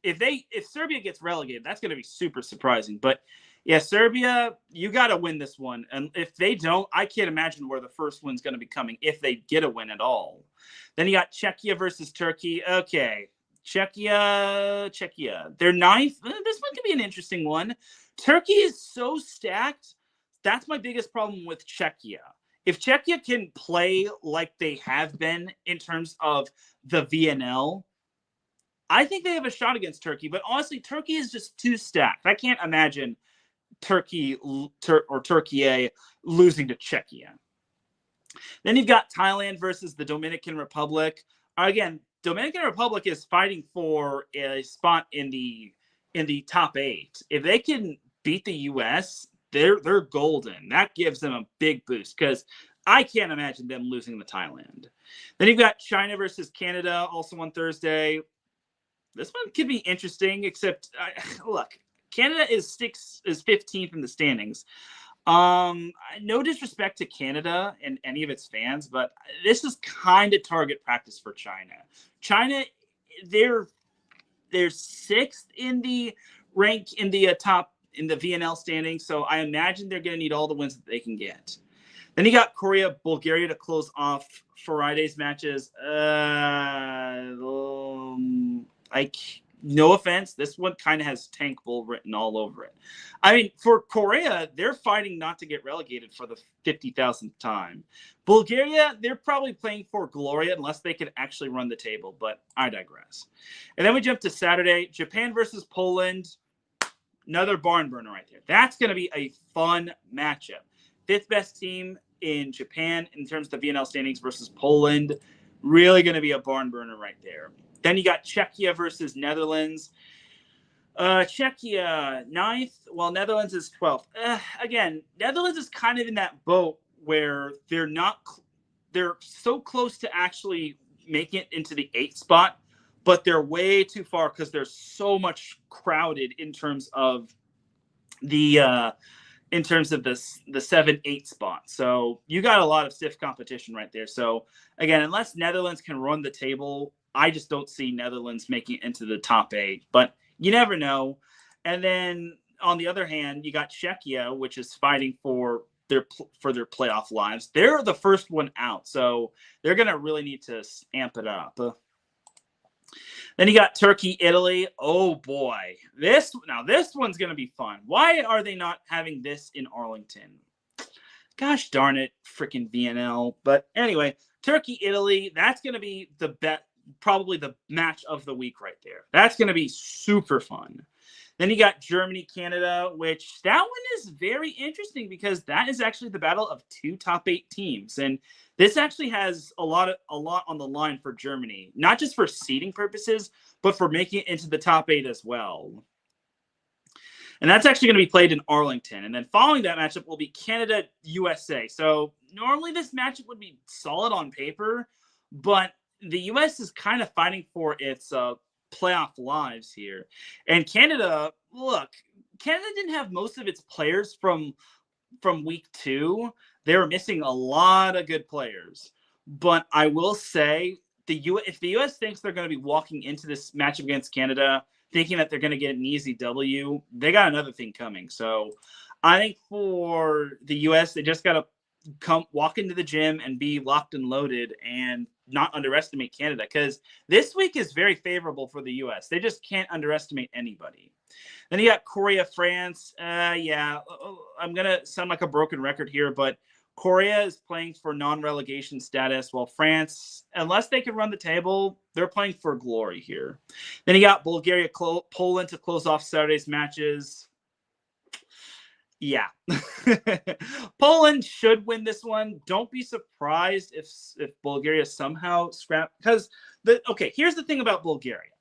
A: If Serbia gets relegated, that's going to be super surprising. But yeah, Serbia, you got to win this one. And if they don't, I can't imagine where the first one's going to be coming if they get a win at all. Then you got Czechia versus Turkey. Okay, Czechia. They're 9th. This one could be an interesting one. Turkey is so stacked. That's my biggest problem with Czechia. If Czechia can play like they have been in terms of the VNL, I think they have a shot against Turkey. But honestly, Turkey is just too stacked. I can't imagine Turkey losing to Czechia. Then you've got Thailand versus the Dominican Republic. Again, Dominican Republic is fighting for a spot in the top 8. If they can beat the U.S., they're golden. That gives them a big boost because I can't imagine them losing to Thailand. Then you've got China versus Canada, also on Thursday. This one could be interesting, except look, Canada is 15th in the standings. No disrespect to Canada and any of its fans, but this is kind of target practice for China. China, they're 6th in the rank in the top in the VNL standing, so I imagine they're going to need all the wins that they can get. Then you got Korea, Bulgaria to close off Friday's matches. No offense, this one kind of has Tank Bull written all over it. I mean, for Korea, they're fighting not to get relegated for the 50,000th time. Bulgaria, they're probably playing for glory unless they can actually run the table, but I digress. And then we jump to Saturday, Japan versus Poland. Another barn burner right there. That's going to be a fun matchup. 5th best team in Japan in terms of the VNL standings versus Poland. Really going to be a barn burner right there. Then you got Czechia versus Netherlands. Czechia 9th, while Netherlands is 12th. Again, Netherlands is kind of in that boat where they're so close to actually making it into the 8th spot, but they're way too far because they're so much crowded in terms of the 7-8 spot. So you got a lot of stiff competition right there. So again, unless Netherlands can run the table, I just don't see Netherlands making it into the top 8, but you never know. And then on the other hand, you got Czechia, which is fighting for their playoff lives. They're the first one out, so they're going to really need to amp it up. Then you got Turkey, Italy. Oh boy, this one's going to be fun. Why are they not having this in Arlington? Gosh darn it, freaking VNL. But anyway, Turkey, Italy. That's going to be probably the match of the week right there. That's going to be super fun. Then you got Germany, Canada, which that one is very interesting because that is actually the battle of 2 top 8 teams. And this actually has a lot on the line for Germany, not just for seeding purposes, but for making it into the top 8 as well. And that's actually going to be played in Arlington. And then following that matchup will be Canada, USA. So normally this matchup would be solid on paper, but the US is kind of fighting for its playoff lives here. And Canada, look, Canada didn't have most of its players from week 2. They were missing a lot of good players. But I will say, if the US thinks they're going to be walking into this matchup against Canada thinking that they're going to get an easy W, they got another thing coming. So I think for the US, they just got to walk into the gym and be locked and loaded and not underestimate Canada, because this week is very favorable for the US. They just can't underestimate anybody. Then you got Korea, France. Yeah, I'm going to sound like a broken record here, but Korea is playing for non-relegation status, while France, unless they can run the table, they're playing for glory here. Then you got Bulgaria, Poland to close off Saturday's matches. Yeah. Poland should win this one. Don't be surprised if Bulgaria somehow scrap. Because, here's the thing about Bulgaria.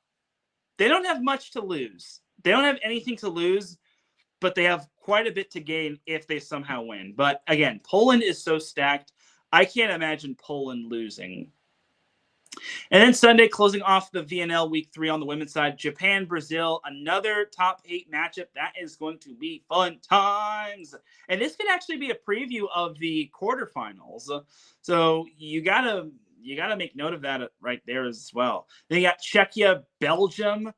A: They don't have much to lose. They don't have anything to lose, but they have quite a bit to gain if they somehow win. But again, Poland is so stacked. I can't imagine Poland losing. And then Sunday, closing off the VNL Week 3 on the women's side, Japan, Brazil, another top 8 matchup. That is going to be fun times. And this could actually be a preview of the quarterfinals. So you gotta make note of that right there as well. Then you got Czechia, Belgium.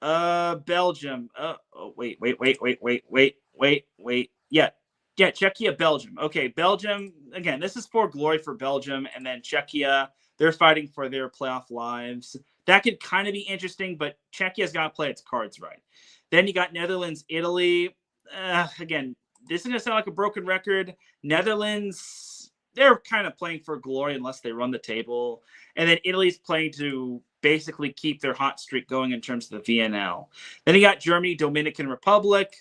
A: Belgium. Wait. Yeah, Czechia, Belgium. Okay, Belgium. Again, this is for glory for Belgium. And then Czechia, they're fighting for their playoff lives. That could kind of be interesting, but Czechia's got to play its cards right. Then you got Netherlands, Italy. Again, this is going to sound like a broken record. Netherlands, they're kind of playing for glory unless they run the table. And then Italy's playing to basically keep their hot streak going in terms of the VNL. Then you got Germany, Dominican Republic.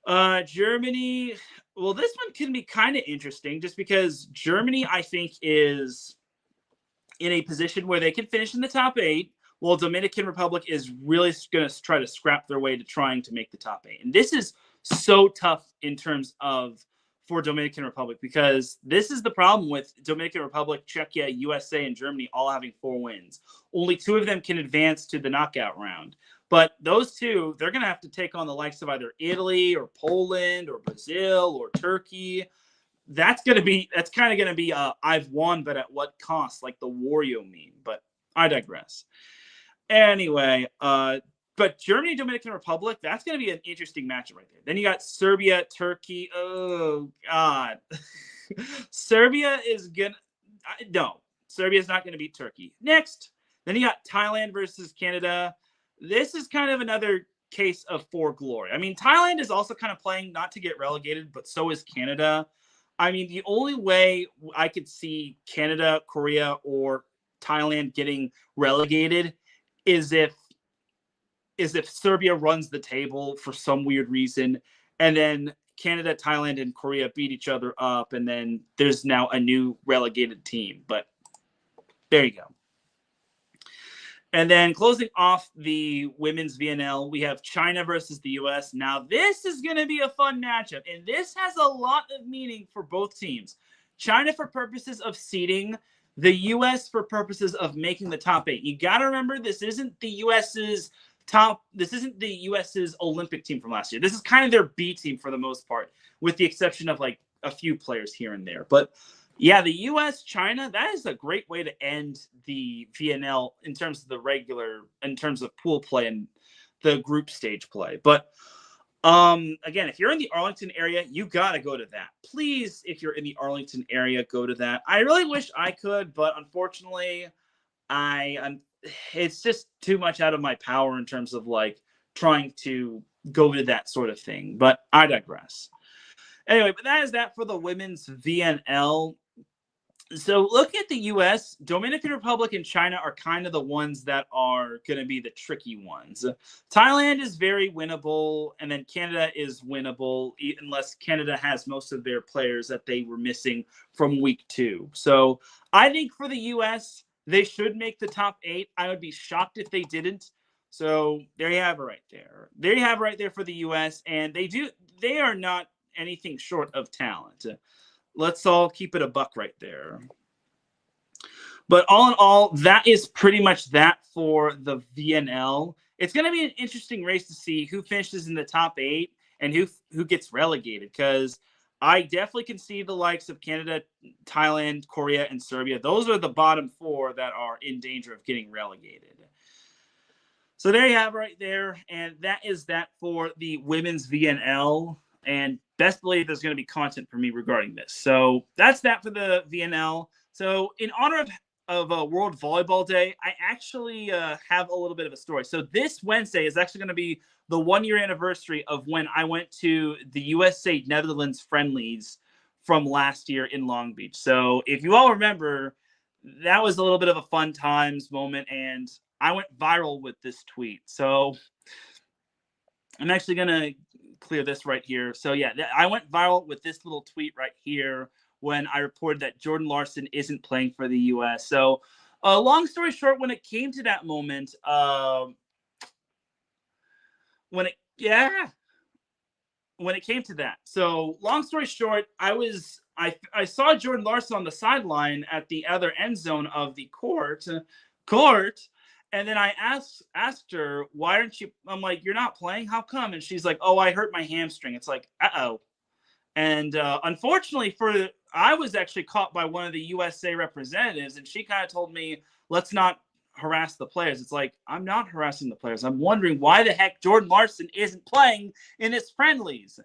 A: Germany, well, this one can be kind of interesting just because Germany, I think, is in a position where they can finish in the top 8, while Dominican Republic is really going to try to scrap their way to trying to make the top 8. And this is so tough in terms of for Dominican Republic, because this is the problem with Dominican Republic, Czechia, USA, and Germany all having 4 wins. Only 2 of them can advance to the knockout round. But those 2, they're going to have to take on the likes of either Italy or Poland or Brazil or Turkey. That's kind of going to be I've won, but at what cost? Like the Wario meme. But I digress. Anyway, but Germany, Dominican Republic, that's going to be an interesting matchup right there. Then you got Serbia, Turkey. Oh, God. Serbia is going to... No, Serbia is not going to beat Turkey. Next, then you got Thailand versus Canada. This is kind of another case of for glory. I mean, Thailand is also kind of playing not to get relegated, but so is Canada. I mean, the only way I could see Canada, Korea, or Thailand getting relegated is if Serbia runs the table for some weird reason, and then Canada, Thailand, and Korea beat each other up, and then there's now a new relegated team. But there you go. And then closing off the women's VNL, we have China versus the U.S. Now, this is going to be a fun matchup, and this has a lot of meaning for both teams. China for purposes of seeding, the U.S. for purposes of making the top 8. You got to remember, this isn't the U.S.'s Olympic team from last year. This is kind of their B team for the most part, with the exception of like a few players here and there. But yeah, the U.S., China, that is a great way to end the VNL in terms of pool play and the group stage play. But again, if you're in the Arlington area, you got to go to that. Please, if you're in the Arlington area, go to that. I really wish I could, but unfortunately, it's just too much out of my power in terms of like trying to go to that sort of thing. But I digress. Anyway, but that is that for the women's VNL. So look at the U.S., Dominican Republic, and China are kind of the ones that are going to be the tricky ones. Thailand is very winnable, and then Canada is winnable, unless Canada has most of their players that they were missing from week 2. So I think for the U.S., they should make the top 8. I would be shocked if they didn't. So there you have it right there. There you have it right there for the U.S., and they are not anything short of talent. Let's all keep it a buck right there. But all in all, that is pretty much that for the VNL. It's going to be an interesting race to see who finishes in the top 8 and who gets relegated, because I definitely can see the likes of Canada, Thailand, Korea, and Serbia. Those are the bottom 4 that are in danger of getting relegated. So there you have it right there, and that is that for the women's VNL. And best believe there's going to be content for me regarding this. So that's that for the VNL. So in honor of World Volleyball Day, I actually have a little bit of a story. So this Wednesday is actually going to be the 1-year anniversary of when I went to the USA Netherlands friendlies from last year in Long Beach. So if you all remember, that was a little bit of a fun times moment, and I went viral with this tweet. So I'm actually going to clear this right here. So yeah, I went viral with this little tweet right here when I reported that Jordan Larson isn't playing for the U.S. So long story short, when it came to that moment, when it came to that. So long story short, I saw Jordan Larson on the sideline at the other end zone of the court. And then I asked her, why aren't you? I'm like, you're not playing? How come? And she's like, oh, I hurt my hamstring. It's like, uh-oh. And unfortunately I was actually caught by one of the USA representatives, and she kind of told me, let's not harass the players. It's like, I'm not harassing the players. I'm wondering why the heck Jordan Larson isn't playing in his friendlies.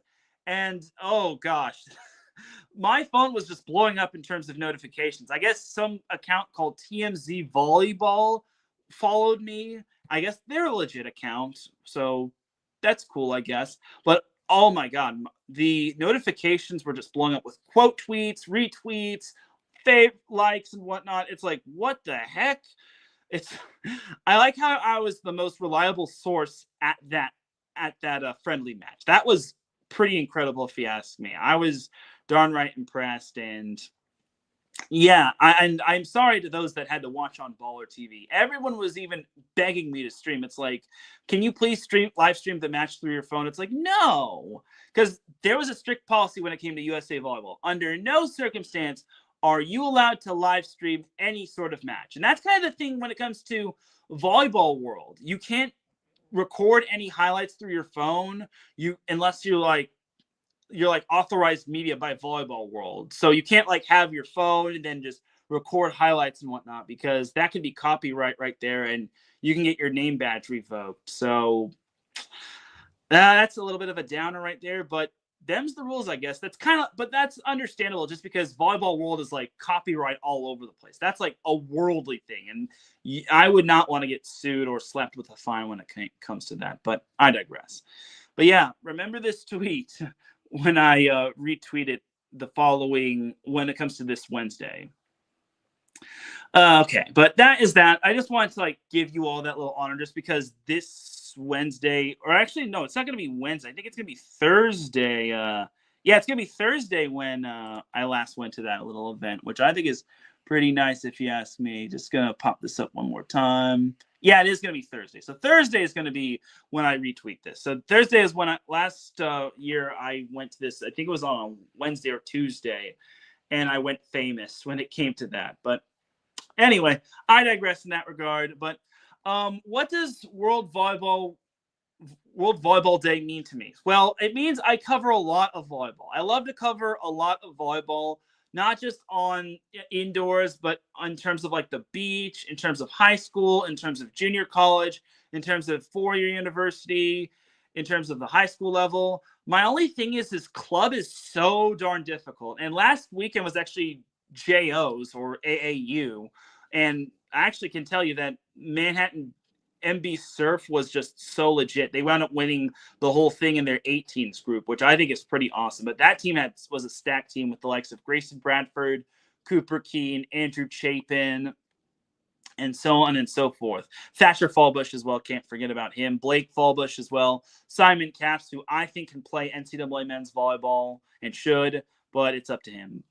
A: And oh gosh, my phone was just blowing up in terms of notifications. I guess some account called TMZ Volleyball followed me. I guess they're a legit account, so that's cool, I guess. But oh my god, the notifications were just blowing up with quote tweets, retweets, likes, and whatnot. It's like, what the heck? I like how I was the most reliable source at that friendly match. That was pretty incredible, if you ask me. I was darn right impressed, and yeah, I'm sorry to those that had to watch on Baller TV. Everyone was even begging me to stream. It's like, can you please live stream the match through your phone? It's like, no, because there was a strict policy when it came to USA Volleyball. Under no circumstance are you allowed to live stream any sort of match. And that's kind of the thing when it comes to volleyball world. You can't record any highlights through your phone, unless you're like authorized media by Volleyball World. So you can't like have your phone and then just record highlights and whatnot, because that can be copyright right there, and you can get your name badge revoked. So that's a little bit of a downer right there, but them's the rules, I guess. But that's understandable, just because Volleyball World is like copyright all over the place. That's like a worldly thing, and I would not want to get sued or slapped with a fine when it comes to that, but I digress. But yeah, remember this tweet when I retweeted the following when it comes to this Wednesday. Okay, but that is that. I just wanted to like give you all that little honor, just because this Wednesday, or actually no, it's not going to be Wednesday. I think it's going to be Thursday. Yeah, it's going to be Thursday when I last went to that little event, which I think is pretty nice, if you ask me. Just going to pop this up one more time. Yeah, it is going to be Thursday. So Thursday is going to be when I retweet this. So Thursday is when last year I went to this. I think it was on a Wednesday or Tuesday, and I went famous when it came to that. But anyway, I digress in that regard. But what does World Volleyball Day mean to me? Well, it means I cover a lot of volleyball. I love to cover a lot of volleyball, not just on indoors, but in terms of like the beach, in terms of high school, in terms of junior college, in terms of four-year university, in terms of the high school level. My only thing is this club is so darn difficult. And last weekend was actually JOs or AAU. And I actually can tell you that Manhattan MB Surf was just so legit. They wound up winning the whole thing in their 18s group, which I think is pretty awesome. But that team was a stacked team with the likes of Grayson Bradford, Cooper Keene, Andrew Chapin, and so on and so forth. Thatcher Fallbush as well, can't forget about him. Blake Fallbush as well. Simon Capps, who I think can play NCAA men's volleyball and should, but it's up to him.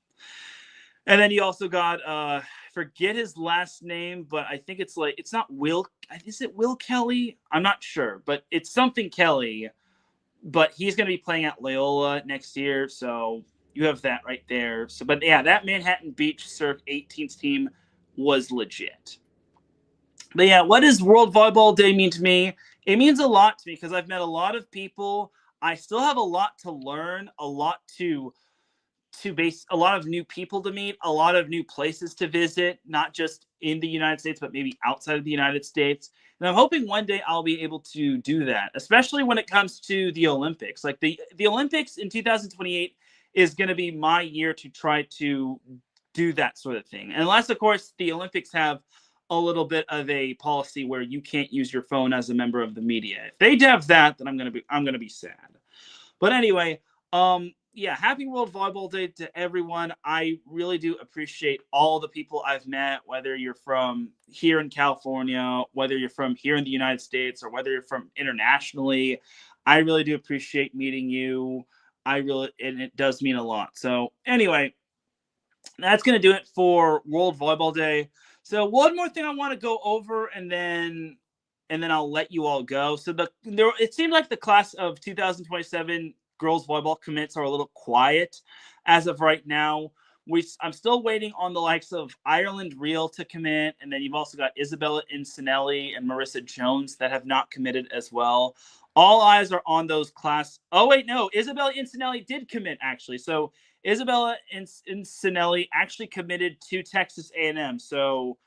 A: And then you also got, forget his last name, but I think it's not Will. Is it Will Kelly? I'm not sure, but it's something Kelly. But he's going to be playing at Loyola next year, so you have that right there. So, but yeah, that Manhattan Beach Surf 18s team was legit. But yeah, what does World Volleyball Day mean to me? It means a lot to me because I've met a lot of people. I still have a lot to learn, a lot a lot of new people to meet, a lot of new places to visit, not just in the United States, but maybe outside of the United States. And I'm hoping one day I'll be able to do that, especially when it comes to the Olympics. Like the Olympics in 2028 is going to be my year to try to do that sort of thing. Unless, of course, the Olympics have a little bit of a policy where you can't use your phone as a member of the media. If they have that, then I'm going to be sad. But anyway, yeah, happy World Volleyball Day to everyone. I really do appreciate all the people I've met, whether you're from here in California, whether you're from here in the United States, or whether you're from internationally. I really do appreciate meeting you. And it does mean a lot. So anyway, that's going to do it for World Volleyball Day. So one more thing I want to go over, and then I'll let you all go. So it seemed like the class of 2027 girls volleyball commits are a little quiet as of right now. I'm still waiting on the likes of Ireland Real to commit, and then you've also got Isabella Incinelli and Marissa Jones that have not committed as well. All eyes are on those class. Oh wait, no, Isabella Incinelli did commit actually. So Isabella Incinelli actually committed to Texas A&M. So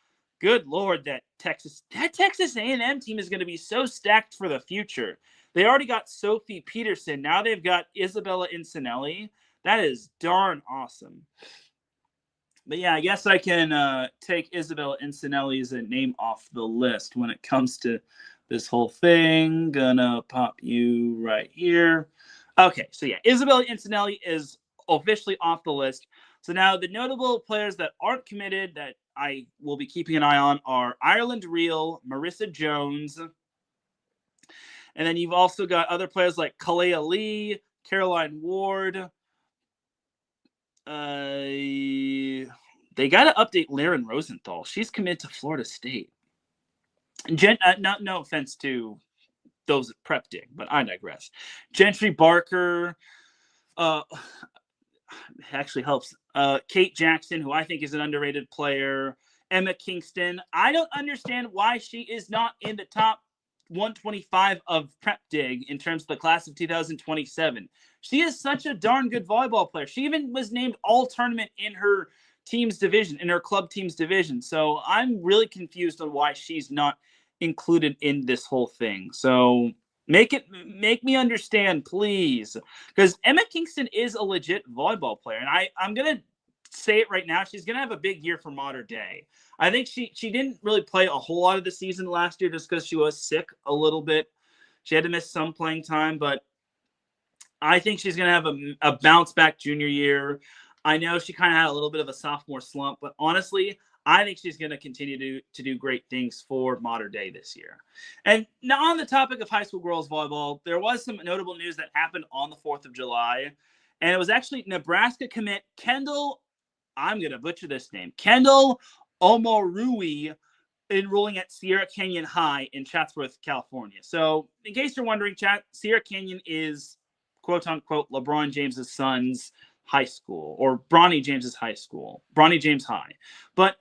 A: good Lord, that Texas A&M team is going to be so stacked for the future. They already got Sophie Peterson. Now they've got Isabella Incinelli. That is darn awesome. But yeah, I guess I can take Isabella Incinelli's name off the list when it comes to this whole thing. Gonna pop you right here. Okay, so yeah, Isabella Incinelli is officially off the list. So now the notable players that aren't committed that I will be keeping an eye on are Ireland Real, Marissa Jones, and then you've also got other players like Kalea Lee, Caroline Ward. They got to update Laren Rosenthal. She's committed to Florida State. No offense to those at Prep Dig, but I digress. Gentry Barker actually helps. Kate Jackson, who I think is an underrated player. Emma Kingston. I don't understand why she is not in the top 125 of Prep Dig in terms of the class of 2027. She is such a darn good volleyball player. She even was named all tournament in her team's division, in her club team's division. So I'm really confused on why she's not included in this whole thing. So make me understand, please. Because Emma Kingston is a legit volleyball player. And I'm going to say it right now. She's going to have a big year for Modern Day. I think she didn't really play a whole lot of the season last year just because she was sick a little bit. She had to miss some playing time, but I think she's going to have a bounce back junior year. I know she kind of had a little bit of a sophomore slump, but honestly, I think she's going to continue to do great things for Modern Day this year. And now on the topic of high school girls volleyball, there was some notable news that happened on the 4th of July, and it was actually Nebraska commit Kendall, I'm going to butcher this name, Kendall Omorui, enrolling at Sierra Canyon High in Chatsworth, California. So in case you're wondering, Sierra Canyon is quote-unquote LeBron James's son's high school, or Bronny James's high school, Bronny James High. But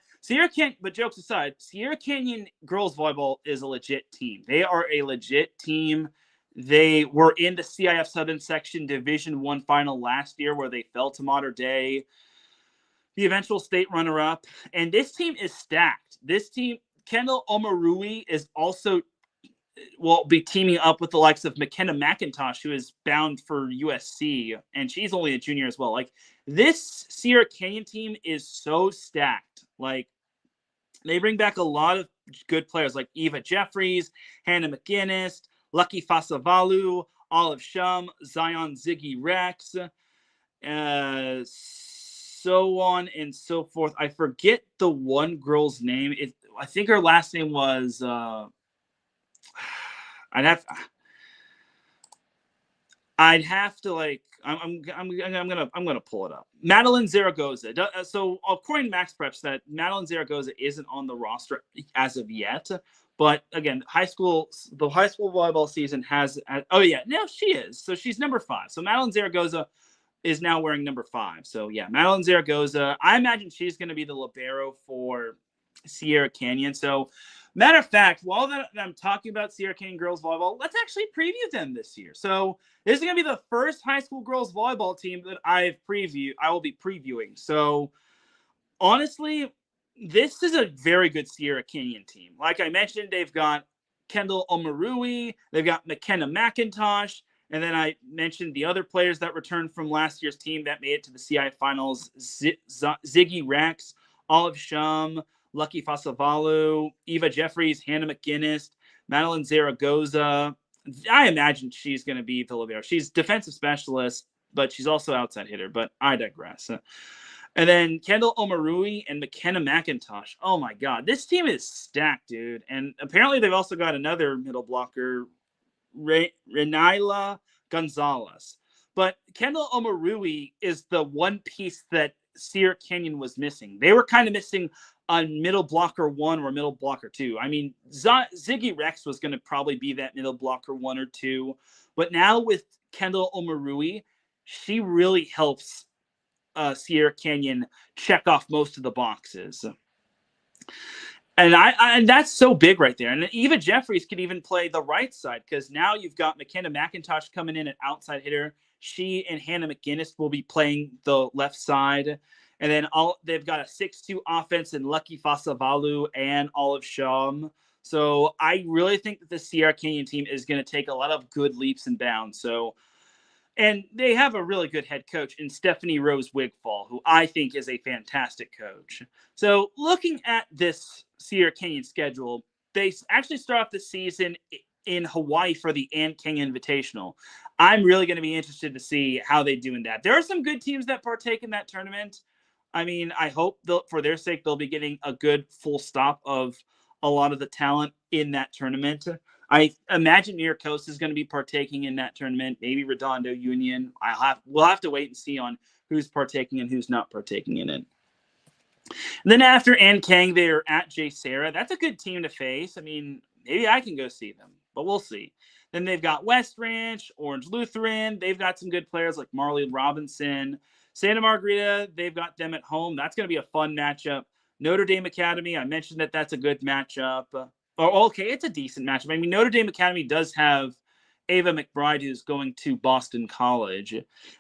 A: jokes aside, Sierra Canyon girls volleyball is a legit team. They are a legit team. They were in the CIF Southern Section Division I final last year where they fell to Modern Day, the eventual state runner-up. And this team is stacked. This team, Kendall Omorui, is also will be teaming up with the likes of McKenna McIntosh, who is bound for USC, and she's only a junior as well. Like, this Sierra Canyon team is so stacked. Like, they bring back a lot of good players like Eva Jeffries, Hannah McGinnis, Lucky Fasavalu, Olive Shum, Zion Ziggy Rex. so on and so forth. I forget the one girl's name. I think her last name was I'd have to like I'm gonna pull it up. Madeline Zaragoza. So according to Max Preps, that Madeline Zaragoza isn't on the roster as of yet. But again, the high school volleyball season has. Oh yeah, no, she is. So she's number 5. So Madeline Zaragoza is now wearing number 5. So yeah, Madeline Zaragoza. I imagine she's going to be the libero for Sierra Canyon. So matter of fact, while I'm talking about Sierra Canyon girls volleyball, let's actually preview them this year. So this is going to be the first high school girls volleyball team that I will be previewing. So honestly, this is a very good Sierra Canyon team. Like I mentioned, they've got Kendall Omarui, they've got McKenna McIntosh, and then I mentioned the other players that returned from last year's team that made it to the CI finals: Ziggy Rex, Olive Shum, Lucky Fasavalu, Eva Jeffries, Hannah McGinnis, Madeline Zaragoza. I imagine she's going to be the libero. She's defensive specialist, but she's also outside hitter, but I digress. And then Kendall Omarui and McKenna McIntosh. Oh my God, this team is stacked, dude. And apparently they've also got another middle blocker, Renaila Gonzalez. But Kendall Omarui is the one piece that Sierra Canyon was missing. They were kind of missing a middle blocker 1 or middle blocker 2. I mean, Ziggy Rex was going to probably be that middle blocker 1 or 2. But now with Kendall Omarui, she really helps Sierra Canyon check off most of the boxes. And and that's so big right there. And Eva Jeffries could even play the right side, because now you've got McKenna McIntosh coming in an outside hitter. She and Hannah McGinnis will be playing the left side. And then they've got a 6-2 offense in Lucky Fasavalu and Olive Shum. So I really think that the Sierra Canyon team is going to take a lot of good leaps and bounds. And they have a really good head coach in Stephanie Rose Wigfall, who I think is a fantastic coach. So looking at this Sierra Canyon schedule, they actually start off the season in Hawaii for the Ann King Invitational. I'm really going to be interested to see how they do in that. There are some good teams that partake in that tournament. I mean, I hope for their sake, they'll be getting a good full stop of a lot of the talent in that tournament. I imagine New York Coast is going to be partaking in that tournament, maybe Redondo Union. We'll have to wait and see on who's partaking and who's not partaking in it. And then after Ann Kang, they're at J. Sarah. That's a good team to face. I mean, maybe I can go see them, but we'll see. Then they've got West Ranch, Orange Lutheran. They've got some good players like Marley Robinson. Santa Margarita, they've got them at home. That's going to be a fun matchup. Notre Dame Academy, I mentioned that that's a good matchup. Okay, it's a decent matchup. I mean, Notre Dame Academy does have Ava McBride, who's going to Boston College.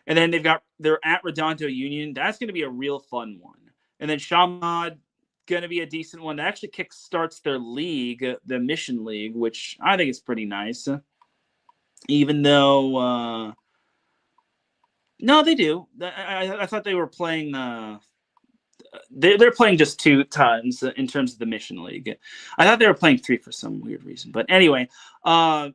A: And then they're at Redondo Union. That's going to be a real fun one. And then Chaminade, going to be a decent one. That actually kickstarts their league, the Mission League, which I think is pretty nice. Even though, no, they do. I thought they were playing, they're playing just 2 times in terms of the Mission League. I thought they were playing 3 for some weird reason. But anyway, the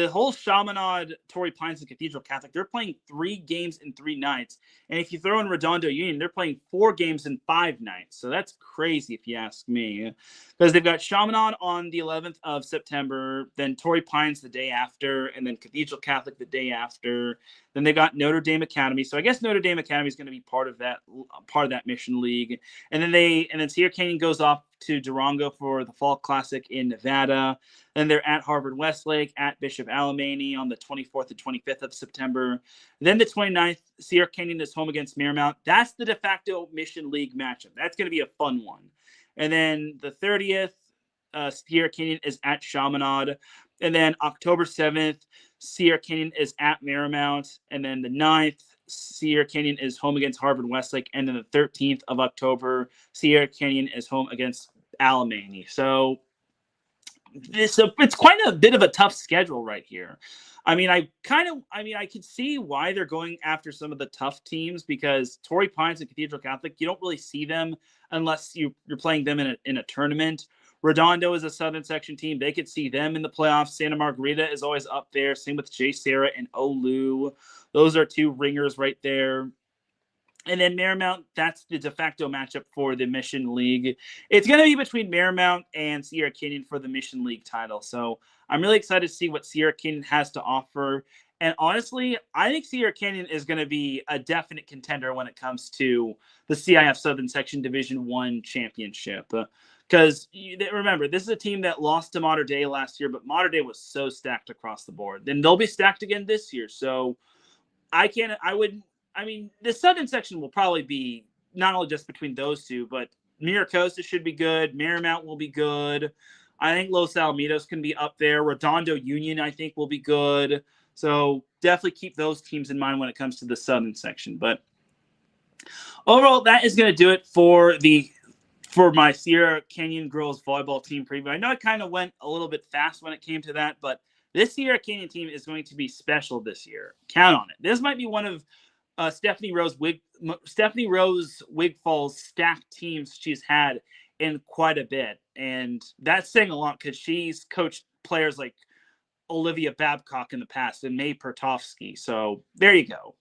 A: whole Chaminade, Torrey Pines, and Cathedral Catholic, they're playing 3 games in 3 nights. And if you throw in Redondo Union, they're playing 4 games in 5 nights. So that's crazy if you ask me. Because they've got Chaminade on the 11th of September, then Torrey Pines the day after, and then Cathedral Catholic the day after. Then they got Notre Dame Academy. So I guess Notre Dame Academy is going to be part of that Mission League. And then Sierra Canyon goes off to Durango for the Fall Classic in Nevada. Then they're at Harvard Westlake, at Bishop Alemany on the 24th and 25th of September. Then the 29th, Sierra Canyon is home against Miramount. That's the de facto Mission League matchup. That's going to be a fun one. And then the 30th, Sierra Canyon is at Chaminade. And then October 7th, Sierra Canyon is at Miramount. And then the 9th, Sierra Canyon is home against Harvard Westlake. And then the 13th of October, Sierra Canyon is home against Alemany. So it's quite a bit of a tough schedule right here. I mean, I could see why they're going after some of the tough teams, because Torrey Pines and Cathedral Catholic, you don't really see them unless you're playing them in a tournament. Redondo is a Southern Section team. They could see them in the playoffs. Santa Margarita is always up there. Same with J. Sarah and Olu. Those are 2 ringers right there. And then Marymount, that's the de facto matchup for the Mission League. It's going to be between Marymount and Sierra Canyon for the Mission League title. So I'm really excited to see what Sierra Canyon has to offer. And honestly, I think Sierra Canyon is going to be a definite contender when it comes to the CIF Southern Section Division I championship. Because remember, this is a team that lost to Mater Dei last year, but Mater Dei was so stacked across the board. Then they'll be stacked again this year. So the Southern Section will probably be not only just between those two, but Miracosta should be good. Marymount will be good. I think Los Alamitos can be up there. Redondo Union, I think, will be good. So definitely keep those teams in mind when it comes to the Southern Section. But overall, that is going to do it for my Sierra Canyon girls volleyball team preview. I know I kind of went a little bit fast when it came to that, but this Sierra Canyon team is going to be special this year. Count on it. This might be one of Stephanie Rose Wigfall's stacked teams she's had in quite a bit. And that's saying a lot because she's coached players like Olivia Babcock in the past and May Pertovsky. So there you go.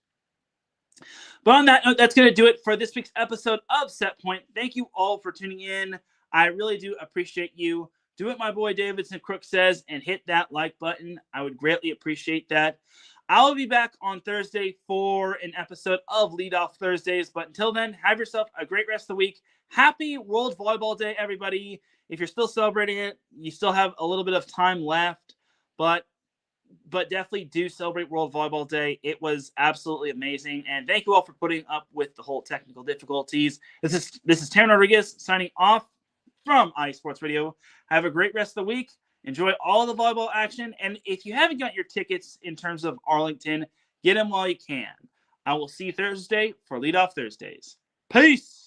A: But on that note, that's going to do it for this week's episode of Set Point. Thank you all for tuning in. I really do appreciate you. Do what my boy Davidson Crook says and hit that like button. I would greatly appreciate that. I'll be back on Thursday for an episode of Lead Off Thursdays. But until then, have yourself a great rest of the week. Happy World Volleyball Day, everybody. If you're still celebrating it, you still have a little bit of time left. But definitely do celebrate World Volleyball Day. It was absolutely amazing. And thank you all for putting up with the whole technical difficulties. This is Teran Rodriguez signing off from iSports Radio. Have a great rest of the week. Enjoy all the volleyball action. And if you haven't got your tickets in terms of Arlington, get them while you can. I will see you Thursday for Lead Off Thursdays. Peace.